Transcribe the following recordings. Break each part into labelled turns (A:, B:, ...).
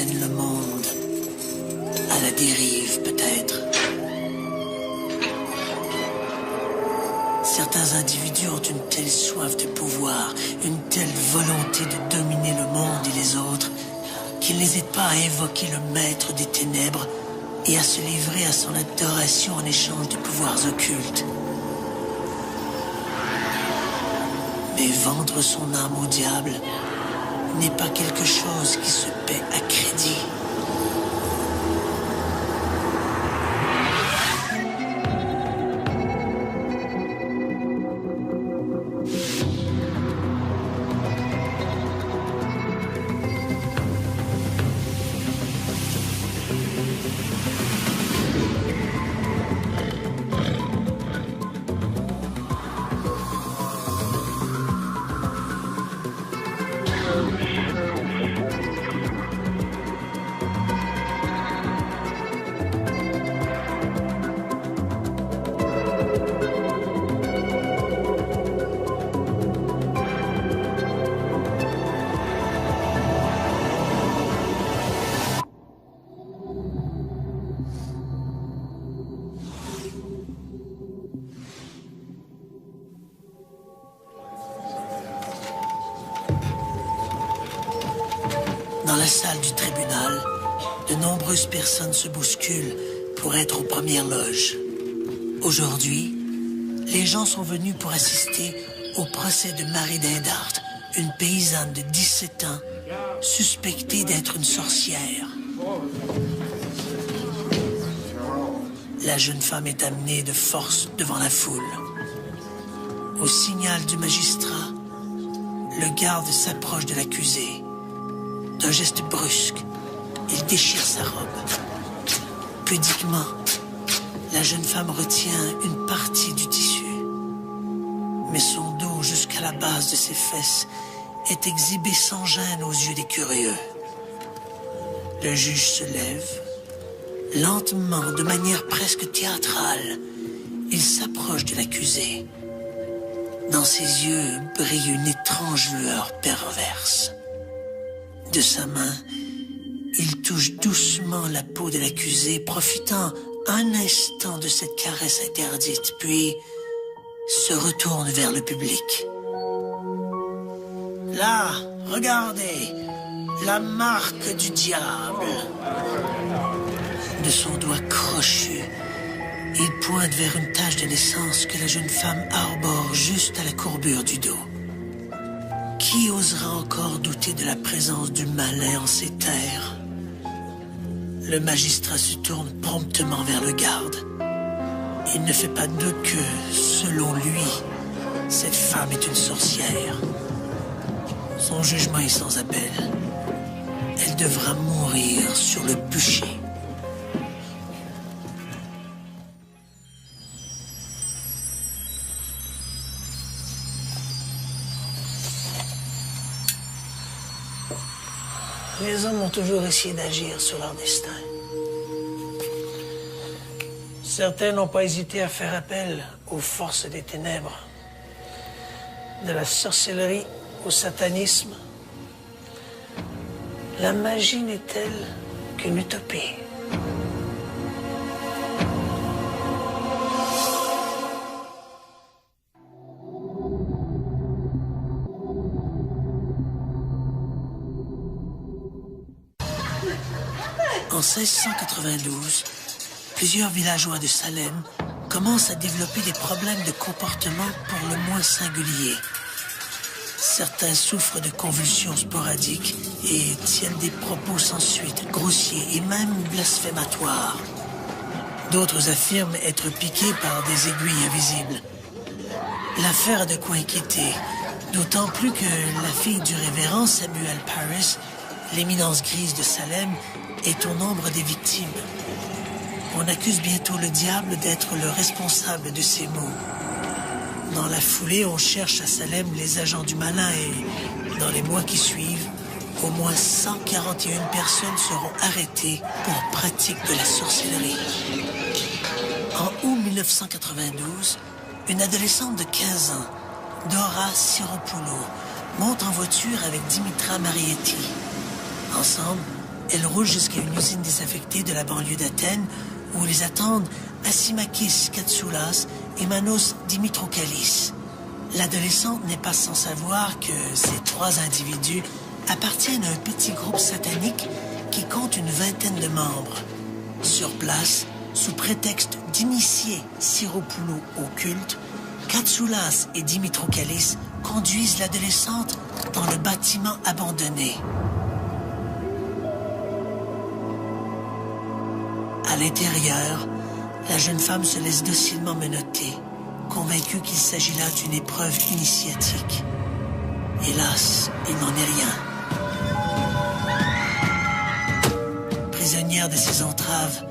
A: mène le monde à la dérive, peut-être. Certains individus ont une telle soif de pouvoir, une telle volonté de dominer le monde et les autres, qu'ils n'hésitent pas à invoquer le maître des ténèbres et à se livrer à son adoration en échange de pouvoirs occultes. Mais vendre son âme au diable n'est pas quelque chose qui se paie à crédit. Dans la salle du tribunal, de nombreuses personnes se bousculent pour être aux premières loges. Aujourd'hui, les gens sont venus pour assister au procès de Marie Dindart, une paysanne de 17 ans, suspectée d'être une sorcière. La jeune femme est amenée de force devant la foule. Au signal du magistrat, le garde s'approche de l'accusée. D'un geste brusque, il déchire sa robe. Pudiquement, la jeune femme retient une partie du tissu. Mais son dos jusqu'à la base de ses fesses est exhibé sans gêne aux yeux des curieux. Le juge se lève. Lentement, de manière presque théâtrale, il s'approche de l'accusé. Dans ses yeux brille une étrange lueur perverse. De sa main, il touche doucement la peau de l'accusé, profitant un instant de cette caresse interdite, puis se retourne vers le public. Là, regardez, la marque du diable. De son doigt crochu, il pointe vers une tache de naissance que la jeune femme arbore juste à la courbure du dos. Qui osera encore douter de la présence du malin en ces terres? Le magistrat se tourne promptement vers le garde. Il ne fait pas de doute que, selon lui, cette femme est une sorcière. Son jugement est sans appel. Elle devra mourir sur le bûcher. Les hommes ont toujours essayé d'agir sur leur destin. Certains n'ont pas hésité à faire appel aux forces des ténèbres, de la sorcellerie au satanisme. La magie n'est-elle qu'une utopie? En 1692, plusieurs villageois de Salem commencent à développer des problèmes de comportement pour le moins singuliers. Certains souffrent de convulsions sporadiques et tiennent des propos sans suite, grossiers et même blasphématoires. D'autres affirment être piqués par des aiguilles invisibles. L'affaire a de quoi inquiéter, d'autant plus que la fille du révérend Samuel Parris, l'éminence grise de Salem, est au nombre des victimes. On accuse bientôt le diable d'être le responsable de ces maux. Dans la foulée, on cherche à Salem les agents du malin et, dans les mois qui suivent, au moins 141 personnes seront arrêtées pour pratique de la sorcellerie. En août 1992, une adolescente de 15 ans, Dora Siropoulou, monte en voiture avec Dimitra Marietti. Ensemble, Elle roule jusqu'à une usine désaffectée de la banlieue d'Athènes où les attendent Assimakis Katsoulas et Manos Dimitrokalis. L'adolescente n'est pas sans savoir que ces trois individus appartiennent à un petit groupe satanique qui compte une vingtaine de membres. Sur place, sous prétexte d'initier Siropoulou au culte, Katsoulas et Dimitrokalis conduisent l'adolescente dans le bâtiment abandonné. À l'intérieur, la jeune femme se laisse docilement menotter, convaincue qu'il s'agit là d'une épreuve initiatique. Hélas, il n'en est rien. Prisonnière de ses entraves,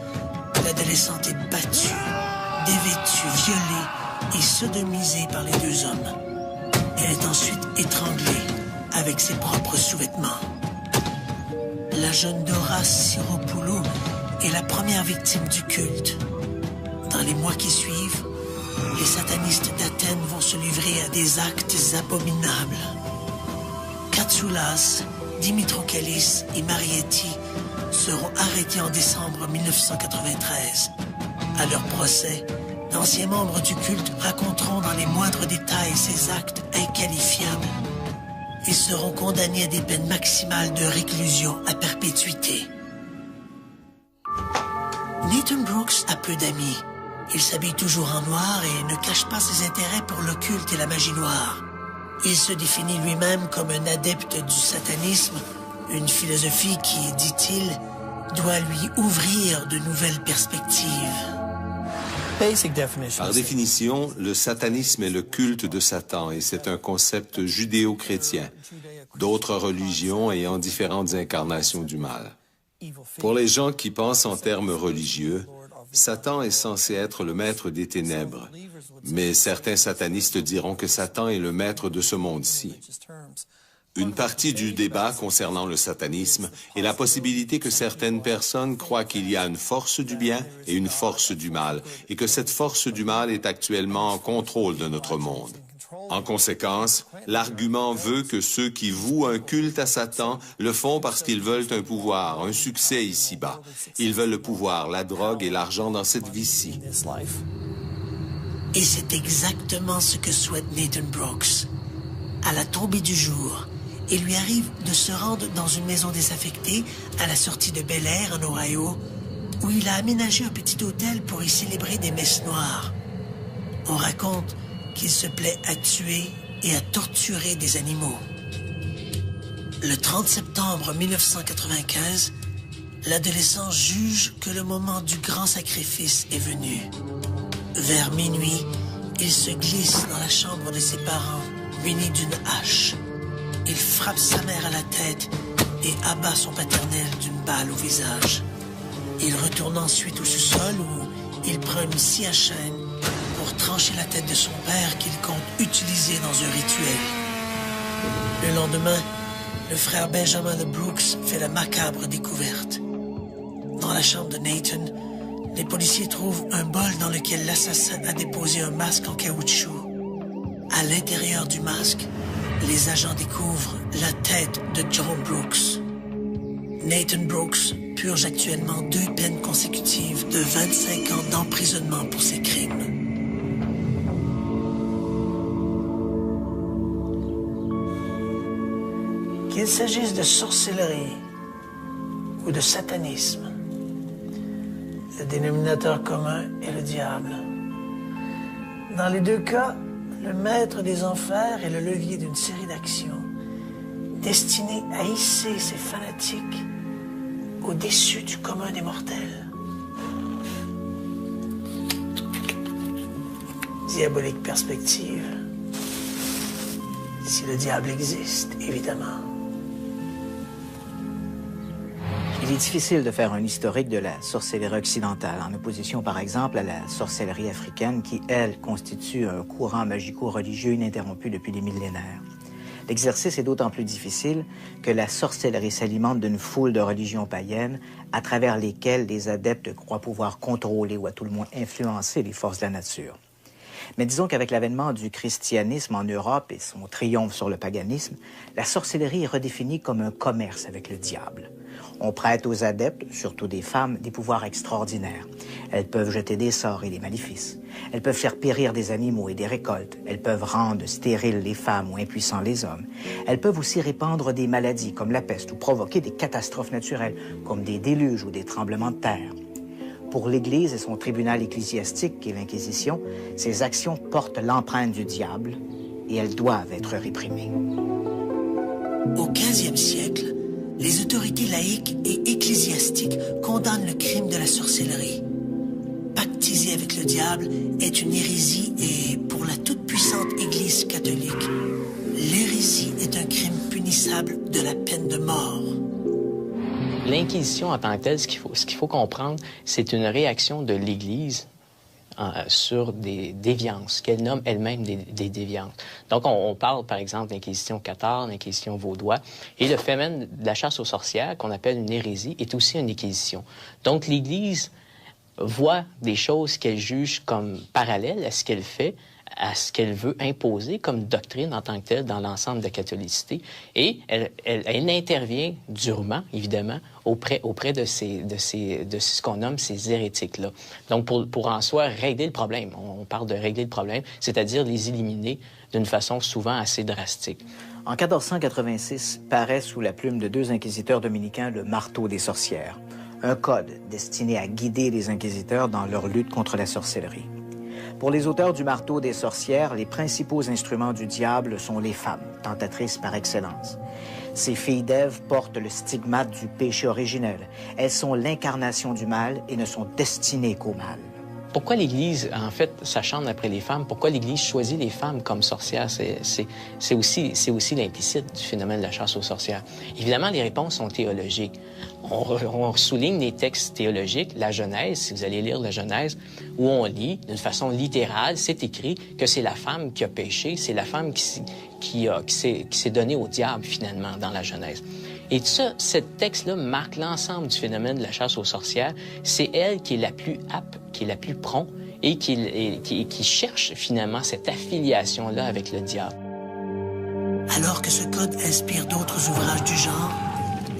A: l'adolescente est battue, dévêtue, violée et sodomisée par les deux hommes. Elle est ensuite étranglée avec ses propres sous-vêtements. La jeune Dora Siropoulou est la première victime du culte. Dans les mois qui suivent, les satanistes d'Athènes vont se livrer à des actes abominables. Katsoulas, Dimitrokalis et Marietti seront arrêtés en décembre 1993. À leur procès, d'anciens membres du culte raconteront dans les moindres détails ces actes inqualifiables. Ils seront condamnés à des peines maximales de réclusion à perpétuité. Nathan Brooks a peu d'amis. Il s'habille toujours en noir et ne cache pas ses intérêts pour l'occulte et la magie noire. Il se définit lui-même comme un adepte du satanisme, une philosophie qui, dit-il, doit lui ouvrir de nouvelles perspectives.
B: Par définition, le satanisme est le culte de Satan et c'est un concept judéo-chrétien, d'autres religions ayant différentes incarnations du mal. Pour les gens qui pensent en termes religieux, Satan est censé être le maître des ténèbres, mais certains satanistes diront que Satan est le maître de ce monde-ci. Une partie du débat concernant le satanisme est la possibilité que certaines personnes croient qu'il y a une force du bien et une force du mal, et que cette force du mal est actuellement en contrôle de notre monde. En conséquence, l'argument veut que ceux qui vouent un culte à Satan le font parce qu'ils veulent un pouvoir, un succès ici-bas. Ils veulent le pouvoir, la drogue et l'argent dans cette vie-ci.
A: Et c'est exactement ce que souhaite Nathan Brooks. À la tombée du jour, il lui arrive de se rendre dans une maison désaffectée à la sortie de Bel Air, en Ohio, où il a aménagé un petit hôtel pour y célébrer des messes noires. On raconte qu'il se plaît à tuer et à torturer des animaux. Le 30 septembre 1995, l'adolescent juge que le moment du grand sacrifice est venu. Vers minuit, il se glisse dans la chambre de ses parents, muni d'une hache. Il frappe sa mère à la tête et abat son paternel d'une balle au visage. Il retourne ensuite au sous-sol où il prend une scie à chaîne pour trancher la tête de son père qu'il compte utiliser dans un rituel. Le lendemain, le frère Benjamin de Brooks fait la macabre découverte. Dans la chambre de Nathan, les policiers trouvent un bol dans lequel l'assassin a déposé un masque en caoutchouc. À l'intérieur du masque, les agents découvrent la tête de John Brooks. Nathan Brooks purge actuellement 2 peines consécutives de 25 ans d'emprisonnement pour ses crimes. Qu'il s'agisse de sorcellerie ou de satanisme, le dénominateur commun est le diable. Dans les 2 cas, le maître des enfers est le levier d'une série d'actions destinées à hisser ces fanatiques au-dessus du commun des mortels. Diabolique perspective. Si le diable existe, évidemment.
C: Il est difficile de faire un historique de la sorcellerie occidentale, en opposition par exemple à la sorcellerie africaine qui, elle, constitue un courant magico-religieux ininterrompu depuis des millénaires. L'exercice est d'autant plus difficile que la sorcellerie s'alimente d'une foule de religions païennes à travers lesquelles les adeptes croient pouvoir contrôler ou à tout le moins influencer les forces de la nature. Mais disons qu'avec l'avènement du christianisme en Europe et son triomphe sur le paganisme, la sorcellerie est redéfinie comme un commerce avec le diable. On prête aux adeptes, surtout des femmes, des pouvoirs extraordinaires. Elles peuvent jeter des sorts et des maléfices. Elles peuvent faire périr des animaux et des récoltes. Elles peuvent rendre stériles les femmes ou impuissants les hommes. Elles peuvent aussi répandre des maladies comme la peste ou provoquer des catastrophes naturelles comme des déluges ou des tremblements de terre. Pour l'Église et son tribunal ecclésiastique, qui est l'Inquisition, ces actions portent l'empreinte du diable et elles doivent être réprimées.
A: Au 15e siècle, les autorités laïques et ecclésiastiques condamnent le crime de la sorcellerie. Pactiser avec le diable est une hérésie et, pour la toute-puissante Église catholique, l'hérésie est un crime punissable de la peine de mort.
D: L'Inquisition en tant que telle, ce qu'il faut comprendre, c'est une réaction de l'Église sur des déviances, qu'elle nomme elle-même des déviances. Donc, on parle, par exemple, d'Inquisition cathare, d'Inquisition vaudois, et le phénomène de la chasse aux sorcières, qu'on appelle une hérésie, est aussi une Inquisition. Donc, l'Église voit des choses qu'elle juge comme parallèles à ce qu'elle fait, à ce qu'elle veut imposer comme doctrine en tant que telle dans l'ensemble de la catholicité. Et elle intervient durement, évidemment, auprès de ce qu'on nomme ces hérétiques-là. Donc, pour en soi régler le problème, on parle de régler le problème, c'est-à-dire les éliminer d'une façon souvent assez drastique.
C: En 1486, paraît sous la plume de 2 inquisiteurs dominicains le Marteau des sorcières, un code destiné à guider les inquisiteurs dans leur lutte contre la sorcellerie. Pour les auteurs du Marteau des sorcières, les principaux instruments du diable sont les femmes, tentatrices par excellence. Ces filles d'Ève portent le stigmate du péché originel. Elles sont l'incarnation du mal et ne sont destinées qu'au mal.
D: Pourquoi l'Église, en fait, s'acharne après les femmes? Pourquoi l'Église choisit les femmes comme sorcières? C'est aussi l'implicite du phénomène de la chasse aux sorcières. Évidemment, les réponses sont théologiques. On souligne les textes théologiques, la Genèse, si vous allez lire la Genèse, où on lit, d'une façon littérale, c'est écrit que c'est la femme qui a péché, c'est la femme qui s'est donnée au diable, finalement, dans la Genèse. Et ça, ce texte-là marque l'ensemble du phénomène de la chasse aux sorcières. C'est elle qui est la plus apte, qui est la plus prompte et qui cherche finalement cette affiliation-là avec le diable.
A: Alors que ce code inspire d'autres ouvrages du genre,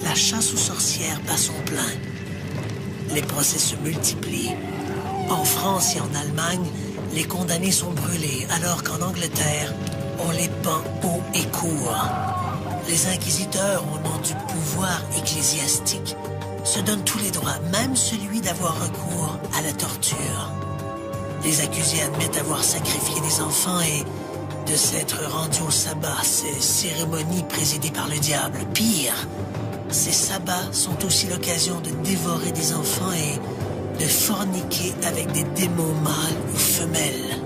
A: la chasse aux sorcières bat son plein. Les procès se multiplient. En France et en Allemagne, les condamnés sont brûlés, alors qu'en Angleterre, on les pend haut et court. Les inquisiteurs, au nom du pouvoir ecclésiastique, se donnent tous les droits, même celui d'avoir recours à la torture. Les accusés admettent avoir sacrifié des enfants et de s'être rendus au sabbat, ces cérémonies présidées par le diable. Pire, ces sabbats sont aussi l'occasion de dévorer des enfants et de forniquer avec des démons mâles ou femelles.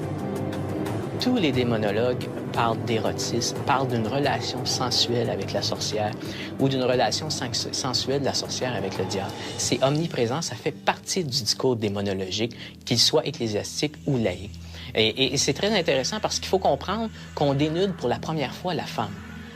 D: Tous les démonologues parlent d'érotisme, parlent d'une relation sensuelle avec la sorcière ou d'une relation sensuelle de la sorcière avec le diable. C'est omniprésent, ça fait partie du discours démonologique, qu'il soit ecclésiastique ou laïque. Et c'est très intéressant parce qu'il faut comprendre qu'on dénude pour la première fois la femme.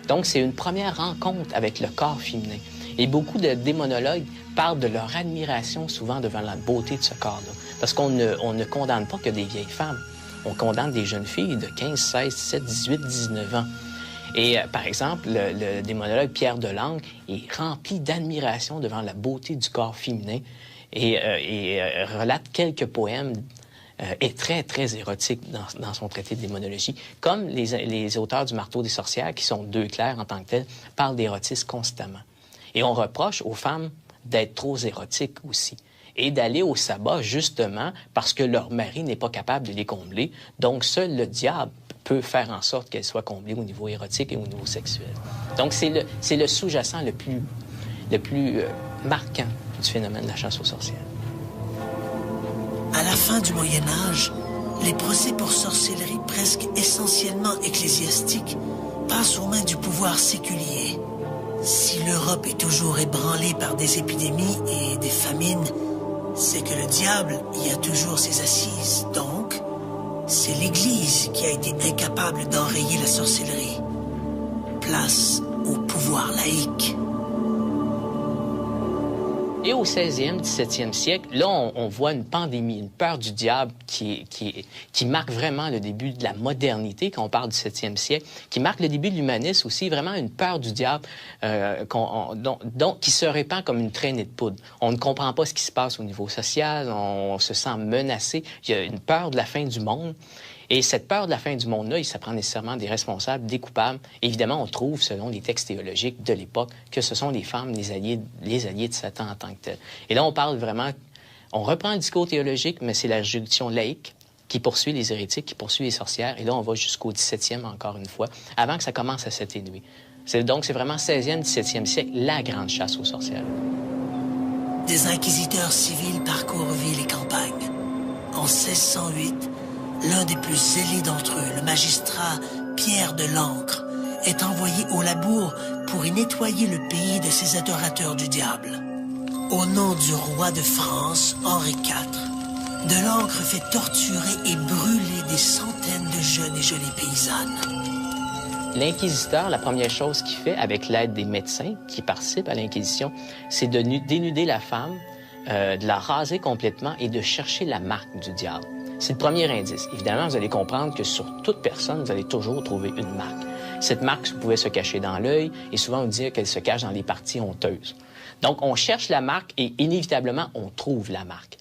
D: Donc, c'est une première rencontre avec le corps féminin. Et beaucoup de démonologues parlent de leur admiration souvent devant la beauté de ce corps-là. Parce qu'on ne condamne pas que des vieilles femmes. On condamne des jeunes filles de 15, 16, 17, 18, 19 ans. Et par exemple, le démonologue Pierre Delangle est rempli d'admiration devant la beauté du corps féminin et relate quelques poèmes est très, très érotique dans son traité de démonologie. Comme les auteurs du Marteau des sorcières, qui sont deux clercs en tant que tels, parlent d'érotisme constamment. Et on reproche aux femmes d'être trop érotiques aussi. Et d'aller au sabbat, justement, parce que leur mari n'est pas capable de les combler. Donc, seul le diable peut faire en sorte qu'elles soient comblées au niveau érotique et au niveau sexuel. Donc, c'est le sous-jacent le plus marquant du phénomène de la chasse aux sorcières.
A: À la fin du Moyen Âge, les procès pour sorcellerie presque essentiellement ecclésiastiques passent aux mains du pouvoir séculier. Si l'Europe est toujours ébranlée par des épidémies et des famines, c'est que le diable y a toujours ses assises. Donc, c'est l'Église qui a été incapable d'enrayer la sorcellerie. Place au pouvoir laïque.
D: Et au 16e, 17e siècle, là, on voit une pandémie, une peur du diable qui marque vraiment le début de la modernité, quand on parle du 7e siècle, qui marque le début de l'humanisme aussi, vraiment une peur du diable qui se répand comme une traînée de poudre. On ne comprend pas ce qui se passe au niveau social, on se sent menacé, il y a une peur de la fin du monde. Et cette peur de la fin du monde-là, ça prend nécessairement des responsables, des coupables. Évidemment, on trouve, selon les textes théologiques de l'époque, que ce sont les femmes, les alliés de Satan en tant que tels. Et là, on parle vraiment... On reprend le discours théologique, mais c'est la juridiction laïque qui poursuit les hérétiques, qui poursuit les sorcières. Et là, on va jusqu'au 17e, encore une fois, avant que ça commence à s'atténuer. Donc, c'est vraiment 16e, 17e siècle, la grande chasse aux sorcières.
A: Des inquisiteurs civils parcourent villes et campagnes. En 1608, l'un des plus zélés d'entre eux, le magistrat Pierre de l'Ancre, est envoyé au labour pour y nettoyer le pays de ces adorateurs du diable. Au nom du roi de France, Henri IV, de l'Ancre fait torturer et brûler des centaines de jeunes et jolies paysannes.
D: L'inquisiteur, la première chose qu'il fait, avec l'aide des médecins qui participent à l'Inquisition, c'est de dénuder la femme, de la raser complètement et de chercher la marque du diable. C'est le premier indice. Évidemment, vous allez comprendre que sur toute personne, vous allez toujours trouver une marque. Cette marque pouvait se cacher dans l'œil et souvent on dit qu'elle se cache dans les parties honteuses. Donc, on cherche la marque et inévitablement, on trouve la marque.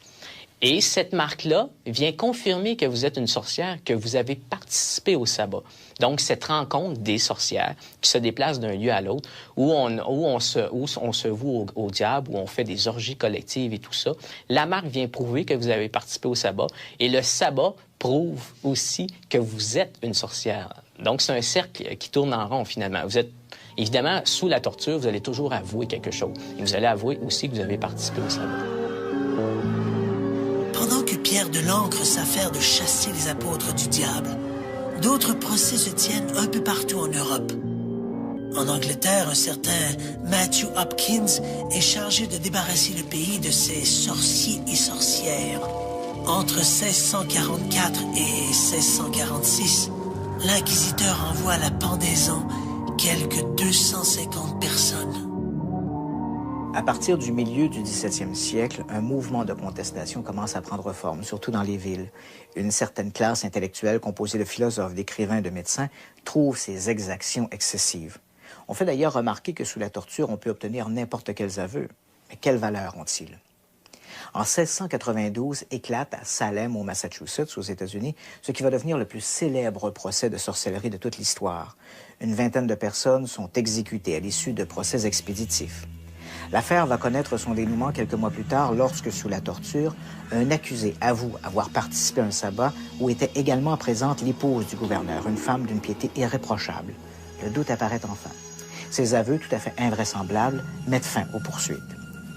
D: Et cette marque-là vient confirmer que vous êtes une sorcière, que vous avez participé au sabbat. Donc, cette rencontre des sorcières qui se déplacent d'un lieu à l'autre, où on se voue au diable, où on fait des orgies collectives et tout ça, la marque vient prouver que vous avez participé au sabbat. Et le sabbat prouve aussi que vous êtes une sorcière. Donc, c'est un cercle qui tourne en rond, finalement. Vous êtes, évidemment, sous la torture, vous allez toujours avouer quelque chose. Et vous allez avouer aussi que vous avez participé au sabbat.
A: Pendant que Pierre de l'Ancre s'affaire de chasser les apôtres du diable, d'autres procès se tiennent un peu partout en Europe. En Angleterre, un certain Matthew Hopkins est chargé de débarrasser le pays de ses sorciers et sorcières. Entre 1644 et 1646, l'inquisiteur envoie à la pendaison quelques 250 personnes.
C: À partir du milieu du 17e siècle, un mouvement de contestation commence à prendre forme, surtout dans les villes. Une certaine classe intellectuelle composée de philosophes, d'écrivains et de médecins trouve ces exactions excessives. On fait d'ailleurs remarquer que sous la torture, on peut obtenir n'importe quels aveux. Mais quelle valeur ont-ils? En 1692, éclate à Salem, au Massachusetts, aux États-Unis, ce qui va devenir le plus célèbre procès de sorcellerie de toute l'histoire. Une vingtaine de personnes sont exécutées à l'issue de procès expéditifs. L'affaire va connaître son dénouement quelques mois plus tard lorsque, sous la torture, un accusé avoue avoir participé à un sabbat où était également présente l'épouse du gouverneur, une femme d'une piété irréprochable. Le doute apparaît enfin. Ces aveux, tout à fait invraisemblables, mettent fin aux poursuites.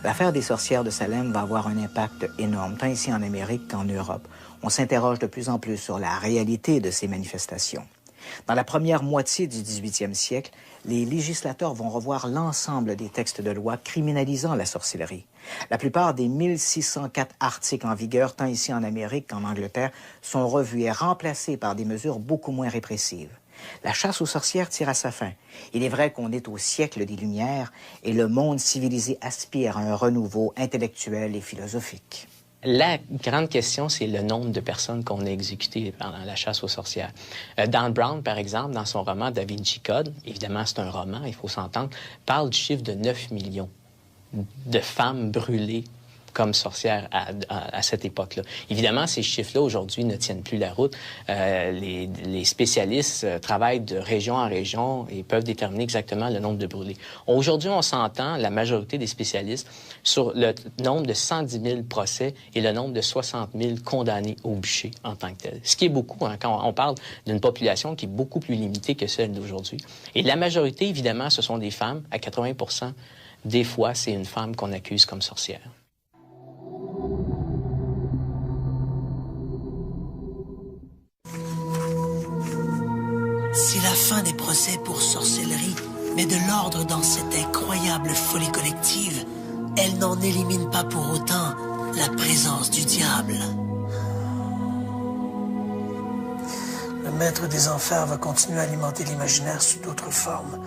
C: L'affaire des sorcières de Salem va avoir un impact énorme, tant ici en Amérique qu'en Europe. On s'interroge de plus en plus sur la réalité de ces manifestations. Dans la première moitié du 18e siècle, les législateurs vont revoir l'ensemble des textes de loi criminalisant la sorcellerie. La plupart des 1604 articles en vigueur, tant ici en Amérique qu'en Angleterre, sont revus et remplacés par des mesures beaucoup moins répressives. La chasse aux sorcières tire à sa fin. Il est vrai qu'on est au siècle des Lumières et le monde civilisé aspire à un renouveau intellectuel et philosophique.
D: La grande question, c'est le nombre de personnes qu'on a exécutées pendant la chasse aux sorcières. Dan Brown, par exemple, dans son roman Da Vinci Code, évidemment c'est un roman, il faut s'entendre, parle du chiffre de 9 millions de femmes brûlées comme sorcières à cette époque-là. Évidemment, ces chiffres-là, aujourd'hui, ne tiennent plus la route. Les spécialistes travaillent de région en région et peuvent déterminer exactement le nombre de brûlés. Aujourd'hui, on s'entend, la majorité des spécialistes, sur le nombre de 110 000 procès et le nombre de 60 000 condamnés au bûcher en tant que tel. Ce qui est beaucoup, hein, quand on parle d'une population qui est beaucoup plus limitée que celle d'aujourd'hui. Et la majorité, évidemment, ce sont des femmes. À 80 % des fois, c'est une femme qu'on accuse comme sorcière.
A: Si la fin des procès pour sorcellerie met de l'ordre dans cette incroyable folie collective, elle n'en élimine pas pour autant la présence du diable. Le maître des enfers va continuer à alimenter l'imaginaire sous d'autres formes.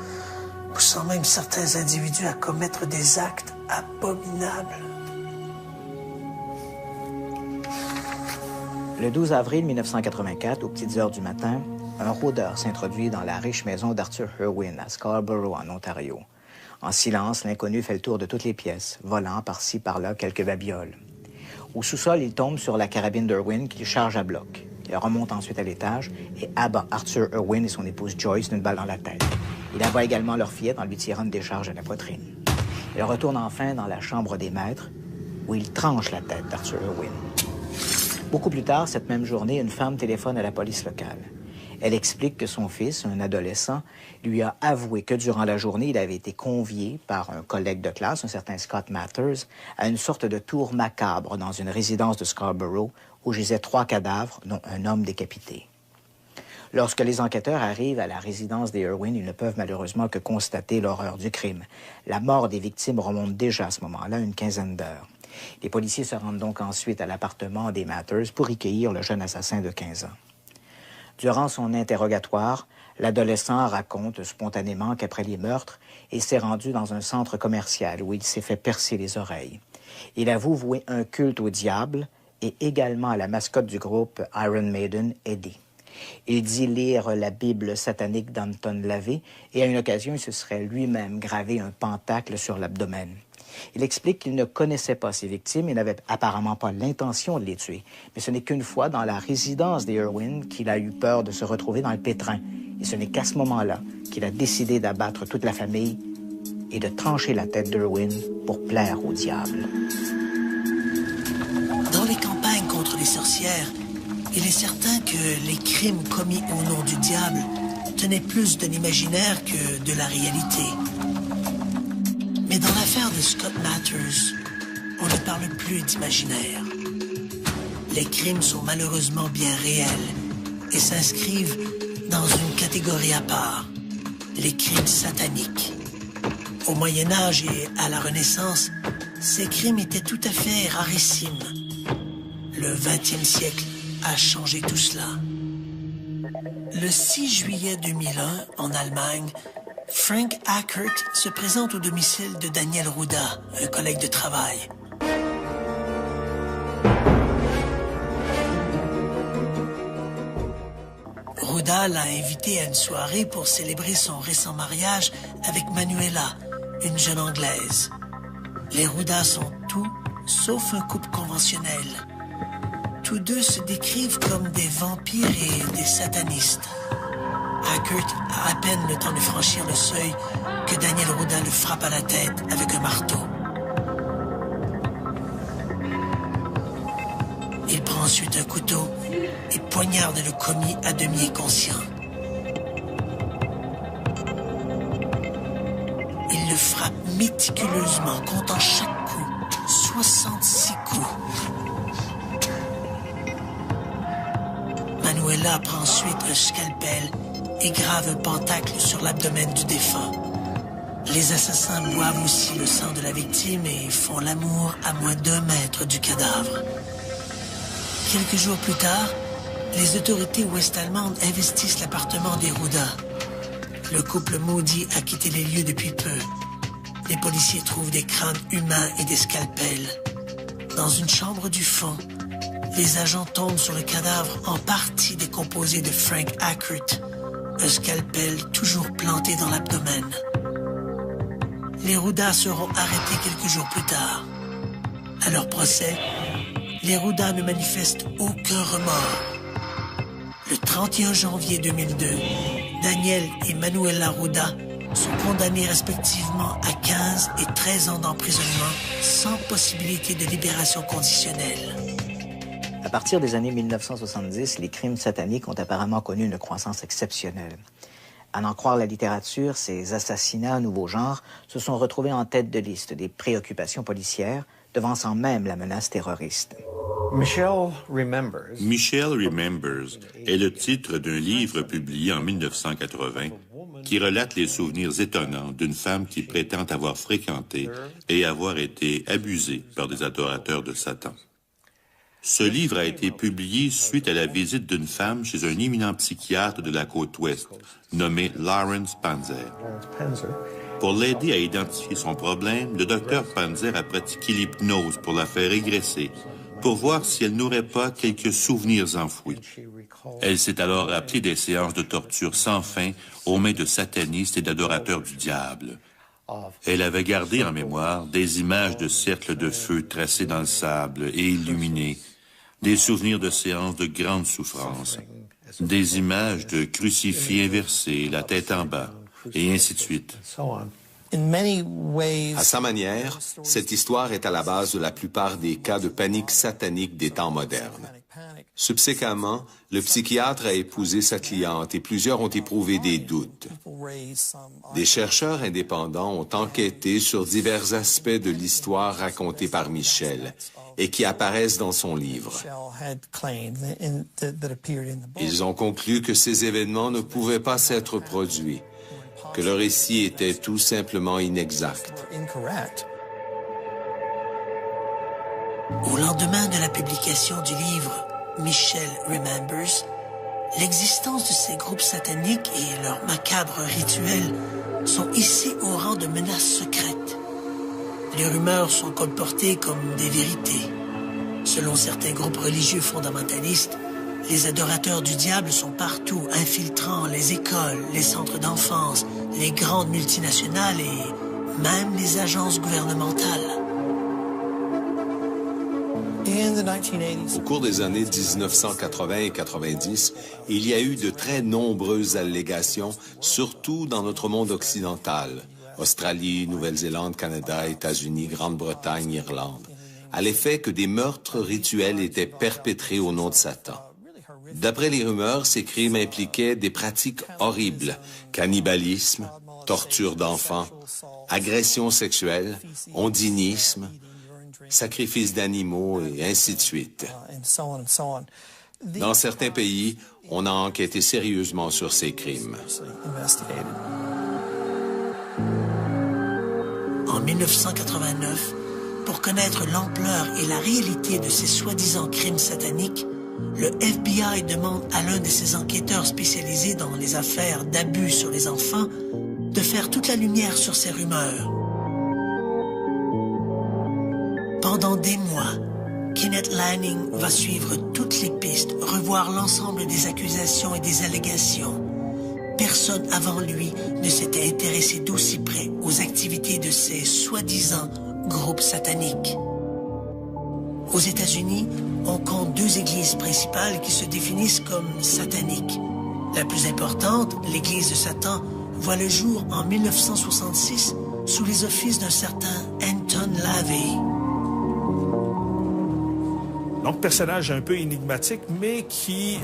A: poussant même certains individus à commettre des actes abominables.
C: Le 12 avril 1984, aux petites heures du matin, un rôdeur s'introduit dans la riche maison d'Arthur Irwin à Scarborough, en Ontario. En silence, l'inconnu fait le tour de toutes les pièces, volant par-ci, par-là quelques babioles. Au sous-sol, il tombe sur la carabine d'Irwin qu'il charge à bloc. Il remonte ensuite à l'étage et abat Arthur Irwin et son épouse Joyce d'une balle dans la tête. Il abat également leur fillette en lui tirant une décharge à la poitrine. Il retourne enfin dans la chambre des maîtres où il tranche la tête d'Arthur Irwin. Beaucoup plus tard, cette même journée, une femme téléphone à la police locale. Elle explique que son fils, un adolescent, lui a avoué que durant la journée, il avait été convié par un collègue de classe, un certain Scott Mathers, à une sorte de tour macabre dans une résidence de Scarborough où gisaient 3 cadavres, dont un homme décapité. Lorsque les enquêteurs arrivent à la résidence des Irwin, ils ne peuvent malheureusement que constater l'horreur du crime. La mort des victimes remonte déjà à ce moment-là une quinzaine d'heures. Les policiers se rendent donc ensuite à l'appartement des Mathers pour y cueillir le jeune assassin de 15 ans. Durant son interrogatoire, l'adolescent raconte spontanément qu'après les meurtres, il s'est rendu dans un centre commercial où il s'est fait percer les oreilles. Il avoue vouer un culte au diable et également à la mascotte du groupe Iron Maiden, Eddie. Il dit lire la Bible satanique d'Anton LaVey et à une occasion, il se serait lui-même gravé un pentacle sur l'abdomen. Il explique qu'il ne connaissait pas ses victimes et n'avait apparemment pas l'intention de les tuer. Mais ce n'est qu'une fois dans la résidence des Irwin qu'il a eu peur de se retrouver dans le pétrin. Et ce n'est qu'à ce moment-là qu'il a décidé d'abattre toute la famille et de trancher la tête d'Irwin pour plaire au diable.
A: Dans les campagnes contre les sorcières, il est certain que les crimes commis au nom du diable tenaient plus de l'imaginaire que de la réalité. Mais dans l'affaire de Scott Mathers, on ne parle plus d'imaginaire. Les crimes sont malheureusement bien réels et s'inscrivent dans une catégorie à part, les crimes sataniques. Au Moyen Âge et à la Renaissance, ces crimes étaient tout à fait rarissimes. Le 20e siècle a changé tout cela. Le 6 juillet 2001, en Allemagne, Frank Ackert se présente au domicile de Daniel Ruda, un collègue de travail. Ruda l'a invité à une soirée pour célébrer son récent mariage avec Manuela, une jeune Anglaise. Les Ruda sont tout sauf un couple conventionnel. Tous deux se décrivent comme des vampires et des satanistes. Ackert a à peine le temps de franchir le seuil que Daniel Ruda le frappe à la tête avec un marteau. Il prend ensuite un couteau et poignarde le commis à demi inconscient. Il le frappe méticuleusement, comptant chaque coup, 66 coups. Manuela prend ensuite un scalpel et grave un pentacle sur l'abdomen du défunt. Les assassins boivent aussi le sang de la victime et font l'amour à moins d'1 mètre du cadavre. Quelques jours plus tard, les autorités ouest-allemandes investissent l'appartement des Ruda. Le couple maudit a quitté les lieux depuis peu. Les policiers trouvent des crânes humains et des scalpels. Dans une chambre du fond, les agents tombent sur le cadavre en partie décomposé de Frank Ackert, un scalpel toujours planté dans l'abdomen. Les Ruda seront arrêtés quelques jours plus tard. À leur procès, les Ruda ne manifestent aucun remords. Le 31 janvier 2002, Daniel et Manuela Ruda sont condamnés respectivement à 15 et 13 ans d'emprisonnement sans possibilité de libération conditionnelle.
C: À partir des années 1970, les crimes sataniques ont apparemment connu une croissance exceptionnelle. À n'en croire la littérature, ces assassinats nouveau genre se sont retrouvés en tête de liste des préoccupations policières, devançant même la menace terroriste.
E: Michelle Remembers
F: est le titre d'un livre publié en 1980 qui relate les souvenirs étonnants d'une femme qui prétend avoir fréquenté et avoir été abusée par des adorateurs de Satan. Ce livre a été publié suite à la visite d'une femme chez un éminent psychiatre de la côte ouest, nommé Lawrence Panzer. Pour l'aider à identifier son problème, le docteur Panzer a pratiqué l'hypnose pour la faire régresser, pour voir si elle n'aurait pas quelques souvenirs enfouis. Elle s'est alors rappelée des séances de torture sans fin aux mains de satanistes et d'adorateurs du diable. Elle avait gardé en mémoire des images de cercles de feu tracés dans le sable et illuminés, des souvenirs de séances de grande souffrance, des images de crucifix inversés, la tête en bas, et ainsi de suite.
B: À sa manière, cette histoire est à la base de la plupart des cas de panique satanique des temps modernes. Subséquemment, le psychiatre a épousé sa cliente et plusieurs ont éprouvé des doutes. Des chercheurs indépendants ont enquêté sur divers aspects de l'histoire racontée par Michel et qui apparaissent dans son livre. Ils ont conclu que ces événements ne pouvaient pas s'être produits, que le récit était tout simplement inexact.
A: Au lendemain de la publication du livre Michel Remembers, l'existence de ces groupes sataniques et leurs macabres rituels sont hissés au rang de menaces secrètes. Les rumeurs sont colportées comme des vérités. Selon certains groupes religieux fondamentalistes, les adorateurs du diable sont partout, infiltrant les écoles, les centres d'enfance, les grandes multinationales et même les agences gouvernementales.
B: Au cours des années 1980 et 90, il y a eu de très nombreuses allégations, surtout dans notre monde occidental, Australie, Nouvelle-Zélande, Canada, États-Unis, Grande-Bretagne, Irlande, à l'effet que des meurtres rituels étaient perpétrés au nom de Satan. D'après les rumeurs, ces crimes impliquaient des pratiques horribles, cannibalisme, torture d'enfants, agressions sexuelles, ondinisme, sacrifice d'animaux et ainsi de suite. Dans certains pays, on a enquêté sérieusement sur ces crimes.
A: En 1989, pour connaître l'ampleur et la réalité de ces soi-disant crimes sataniques, le FBI demande à l'un de ses enquêteurs spécialisés dans les affaires d'abus sur les enfants de faire toute la lumière sur ces rumeurs. Pendant des mois, Kenneth Lanning va suivre toutes les pistes, revoir l'ensemble des accusations et des allégations. Personne avant lui ne s'était intéressé d'aussi près aux activités de ces soi-disant groupes sataniques. Aux États-Unis, on compte 2 églises principales qui se définissent comme sataniques. La plus importante, l'église de Satan, voit le jour en 1966 sous les offices d'un certain Anton LaVey.
G: Donc, personnage un peu énigmatique, mais qui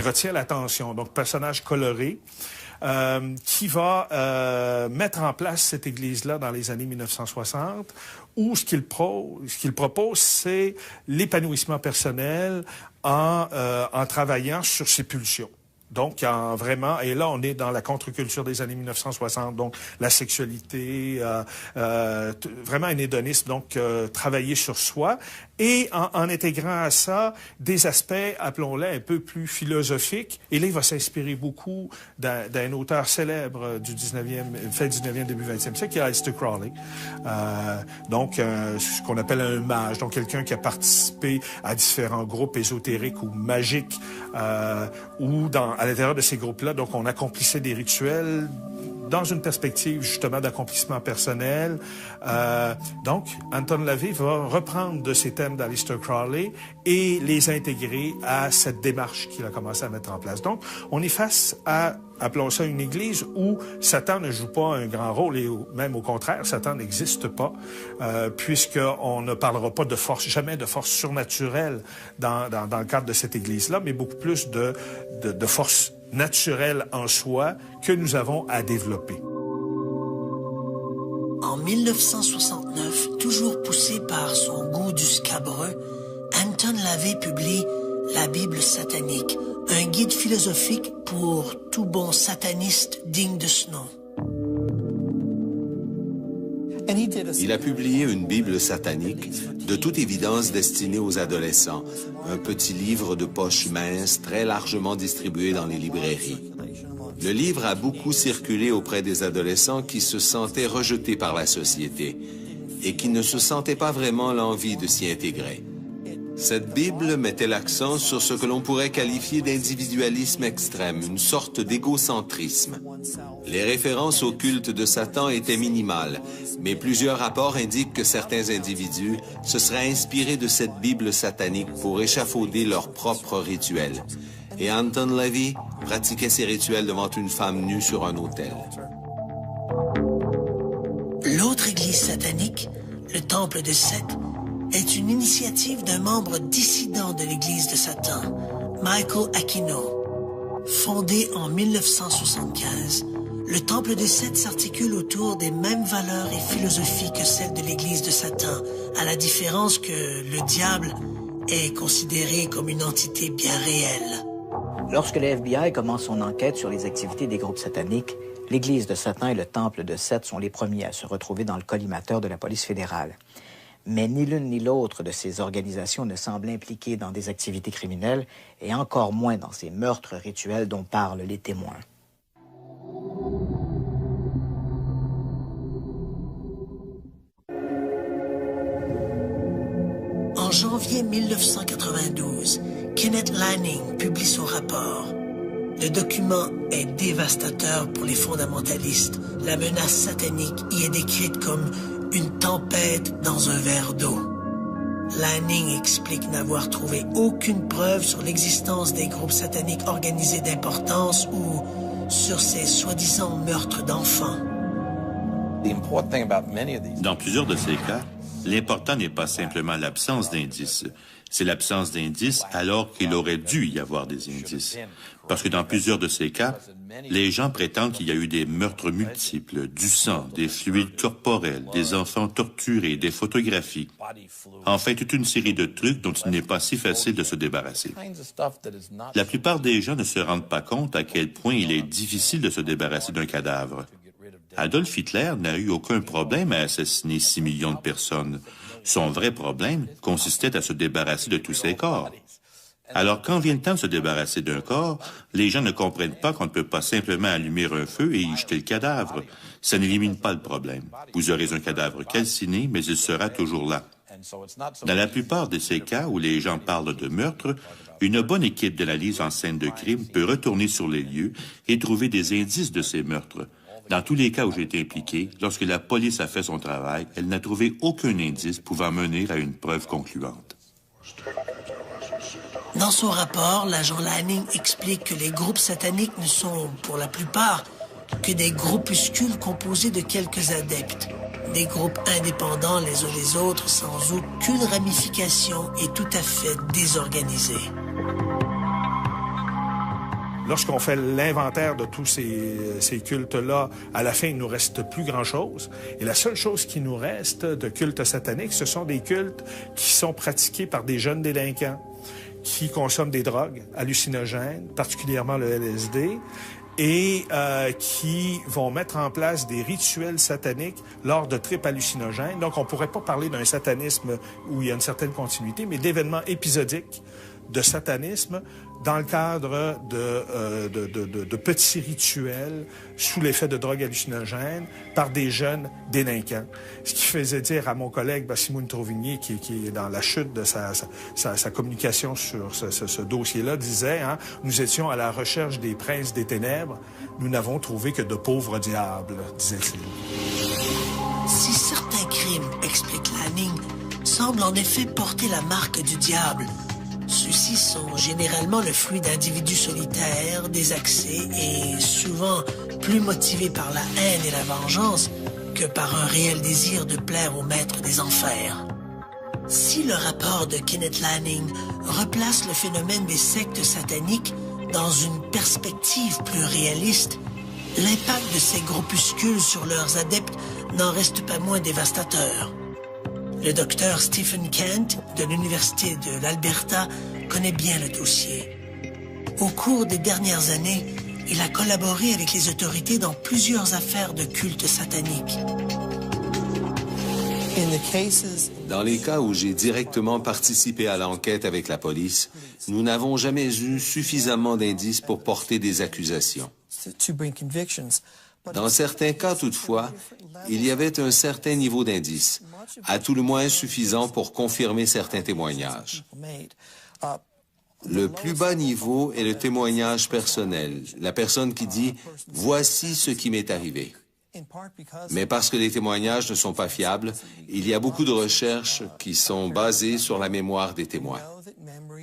G: retient l'attention. Donc, personnage coloré, qui va mettre en place cette église-là dans les années 1960, où ce qu'il propose, c'est l'épanouissement personnel en travaillant sur ses pulsions. Donc, vraiment, et là, on est dans la contre-culture des années 1960, donc la sexualité, vraiment un hédonisme, donc travailler sur soi, et en intégrant à ça des aspects, appelons-les, un peu plus philosophiques. Et là, il va s'inspirer beaucoup d'un auteur célèbre du 19e, fin 19e, début 20e siècle, qui est Aleister Crowley. Donc, ce qu'on appelle un mage, donc quelqu'un qui a participé à différents groupes ésotériques ou magiques, ou à l'intérieur de ces groupes-là, donc on accomplissait des rituels dans une perspective justement d'accomplissement personnel. Donc, Anton LaVey va reprendre de ces thèmes d'Aleister Crowley et les intégrer à cette démarche qu'il a commencé à mettre en place. Donc, on est face à, appelons ça une église où Satan ne joue pas un grand rôle et même au contraire, Satan n'existe pas, puisqu'on ne parlera pas de force, jamais de force surnaturelle dans le cadre de cette église-là, mais beaucoup plus de force naturelle en soi que nous avons à développer.
A: En 1969, toujours poussé par son goût du scabreux, Anton LaVey publie La Bible satanique, un guide philosophique pour tout bon sataniste digne de ce nom.
B: Il a publié une Bible satanique de toute évidence destiné aux adolescents, un petit livre de poche mince très largement distribué dans les librairies. Le livre a beaucoup circulé auprès des adolescents qui se sentaient rejetés par la société et qui ne se sentaient pas vraiment l'envie de s'y intégrer. Cette Bible mettait l'accent sur ce que l'on pourrait qualifier d'individualisme extrême, une sorte d'égocentrisme. Les références au culte de Satan étaient minimales, mais plusieurs rapports indiquent que certains individus se seraient inspirés de cette Bible satanique pour échafauder leurs propres rituels. Et Anton LaVey pratiquait ses rituels devant une femme nue sur un autel.
A: L'autre église satanique, le Temple de Seth, est une initiative d'un membre dissident de l'église de Satan, Michael Aquino. Fondé en 1975, le Temple de Seth s'articule autour des mêmes valeurs et philosophies que celles de l'église de Satan, à la différence que le diable est considéré comme une entité bien réelle.
C: Lorsque le FBI commence son enquête sur les activités des groupes sataniques, l'église de Satan et le Temple de Seth sont les premiers à se retrouver dans le collimateur de la police fédérale. Mais ni l'une ni l'autre de ces organisations ne semble impliquée dans des activités criminelles et encore moins dans ces meurtres rituels dont parlent les témoins.
A: En janvier 1992, Kenneth Lanning publie son rapport. Le document est dévastateur pour les fondamentalistes. La menace satanique y est décrite comme une tempête dans un verre d'eau. Lanning explique n'avoir trouvé aucune preuve sur l'existence des groupes sataniques organisés d'importance ou sur ces soi-disant meurtres d'enfants.
F: Dans plusieurs de ces cas, l'important n'est pas simplement l'absence d'indices. C'est l'absence d'indices alors qu'il aurait dû y avoir des indices. Parce que dans plusieurs de ces cas, les gens prétendent qu'il y a eu des meurtres multiples, du sang, des fluides corporels, des enfants torturés, des photographies. Enfin, toute une série de trucs dont il n'est pas si facile de se débarrasser. La plupart des gens ne se rendent pas compte à quel point il est difficile de se débarrasser d'un cadavre. Adolf Hitler n'a eu aucun problème à assassiner 6 millions de personnes. Son vrai problème consistait à se débarrasser de tous ses corps. Alors, quand vient le temps de se débarrasser d'un corps, les gens ne comprennent pas qu'on ne peut pas simplement allumer un feu et y jeter le cadavre. Ça n'élimine pas le problème. Vous aurez un cadavre calciné, mais il sera toujours là. Dans la plupart de ces cas où les gens parlent de meurtre, une bonne équipe d'analyse en scène de crime peut retourner sur les lieux et trouver des indices de ces meurtres. Dans tous les cas où j'ai été impliqué, lorsque la police a fait son travail, elle n'a trouvé aucun indice pouvant mener à une preuve concluante.
A: Dans son rapport, l'agent Lanning explique que les groupes sataniques ne sont, pour la plupart, que des groupuscules composés de quelques adeptes. Des groupes indépendants les uns des autres, sans aucune ramification et tout à fait désorganisés.
G: Lorsqu'on fait l'inventaire de tous ces cultes-là, à la fin, il nous reste plus grand-chose. Et la seule chose qui nous reste de cultes sataniques, ce sont des cultes qui sont pratiqués par des jeunes délinquants qui consomment des drogues hallucinogènes, particulièrement le LSD, et qui vont mettre en place des rituels sataniques lors de tripes hallucinogènes. Donc, on pourrait pas parler d'un satanisme où il y a une certaine continuité, mais d'événements épisodiques de satanisme dans le cadre de petits rituels sous l'effet de drogues hallucinogènes par des jeunes délinquants. Ce qui faisait dire à mon collègue Simone Tauvigny, qui est dans la chute de sa communication sur ce dossier-là, disait, hein, nous étions à la recherche des princes des ténèbres, nous n'avons trouvé que de pauvres diables, disait-il.
A: Si certains crimes, explique Lanning, semblent en effet porter la marque du diable, ceux-ci sont généralement le fruit d'individus solitaires, désaxés et souvent plus motivés par la haine et la vengeance que par un réel désir de plaire au maître des enfers. Si le rapport de Kenneth Lanning replace le phénomène des sectes sataniques dans une perspective plus réaliste, l'impact de ces groupuscules sur leurs adeptes n'en reste pas moins dévastateur. Le docteur Stephen Kent de l'Université de l'Alberta connaît bien le dossier. Au cours des dernières années, il a collaboré avec les autorités dans plusieurs affaires de culte satanique.
B: Dans les cas où j'ai directement participé à l'enquête avec la police, nous n'avons jamais eu suffisamment d'indices pour porter des accusations. Dans certains cas, toutefois, il y avait un certain niveau d'indices, à tout le moins suffisant pour confirmer certains témoignages. Le plus bas niveau est le témoignage personnel, la personne qui dit « Voici ce qui m'est arrivé ». Mais parce que les témoignages ne sont pas fiables, il y a beaucoup de recherches qui sont basées sur la mémoire des témoins.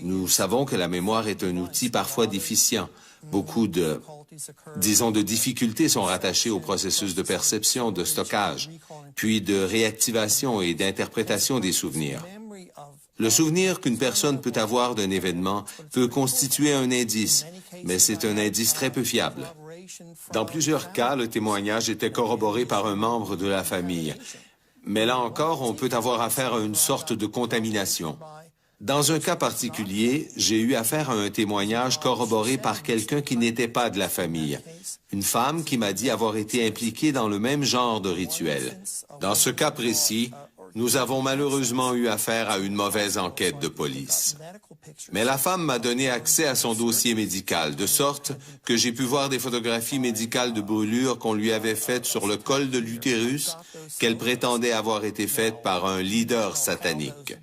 B: Nous savons que la mémoire est un outil parfois déficient. Beaucoup de difficultés sont rattachées au processus de perception, de stockage, puis de réactivation et d'interprétation des souvenirs. Le souvenir qu'une personne peut avoir d'un événement peut constituer un indice, mais c'est un indice très peu fiable. Dans plusieurs cas, le témoignage était corroboré par un membre de la famille. Mais là encore, on peut avoir affaire à une sorte de contamination. Dans un cas particulier, j'ai eu affaire à un témoignage corroboré par quelqu'un qui n'était pas de la famille. Une femme qui m'a dit avoir été impliquée dans le même genre de rituel. Dans ce cas précis, nous avons malheureusement eu affaire à une mauvaise enquête de police. Mais la femme m'a donné accès à son dossier médical, de sorte que j'ai pu voir des photographies médicales de brûlures qu'on lui avait faites sur le col de l'utérus, qu'elle prétendait avoir été faites par un leader satanique.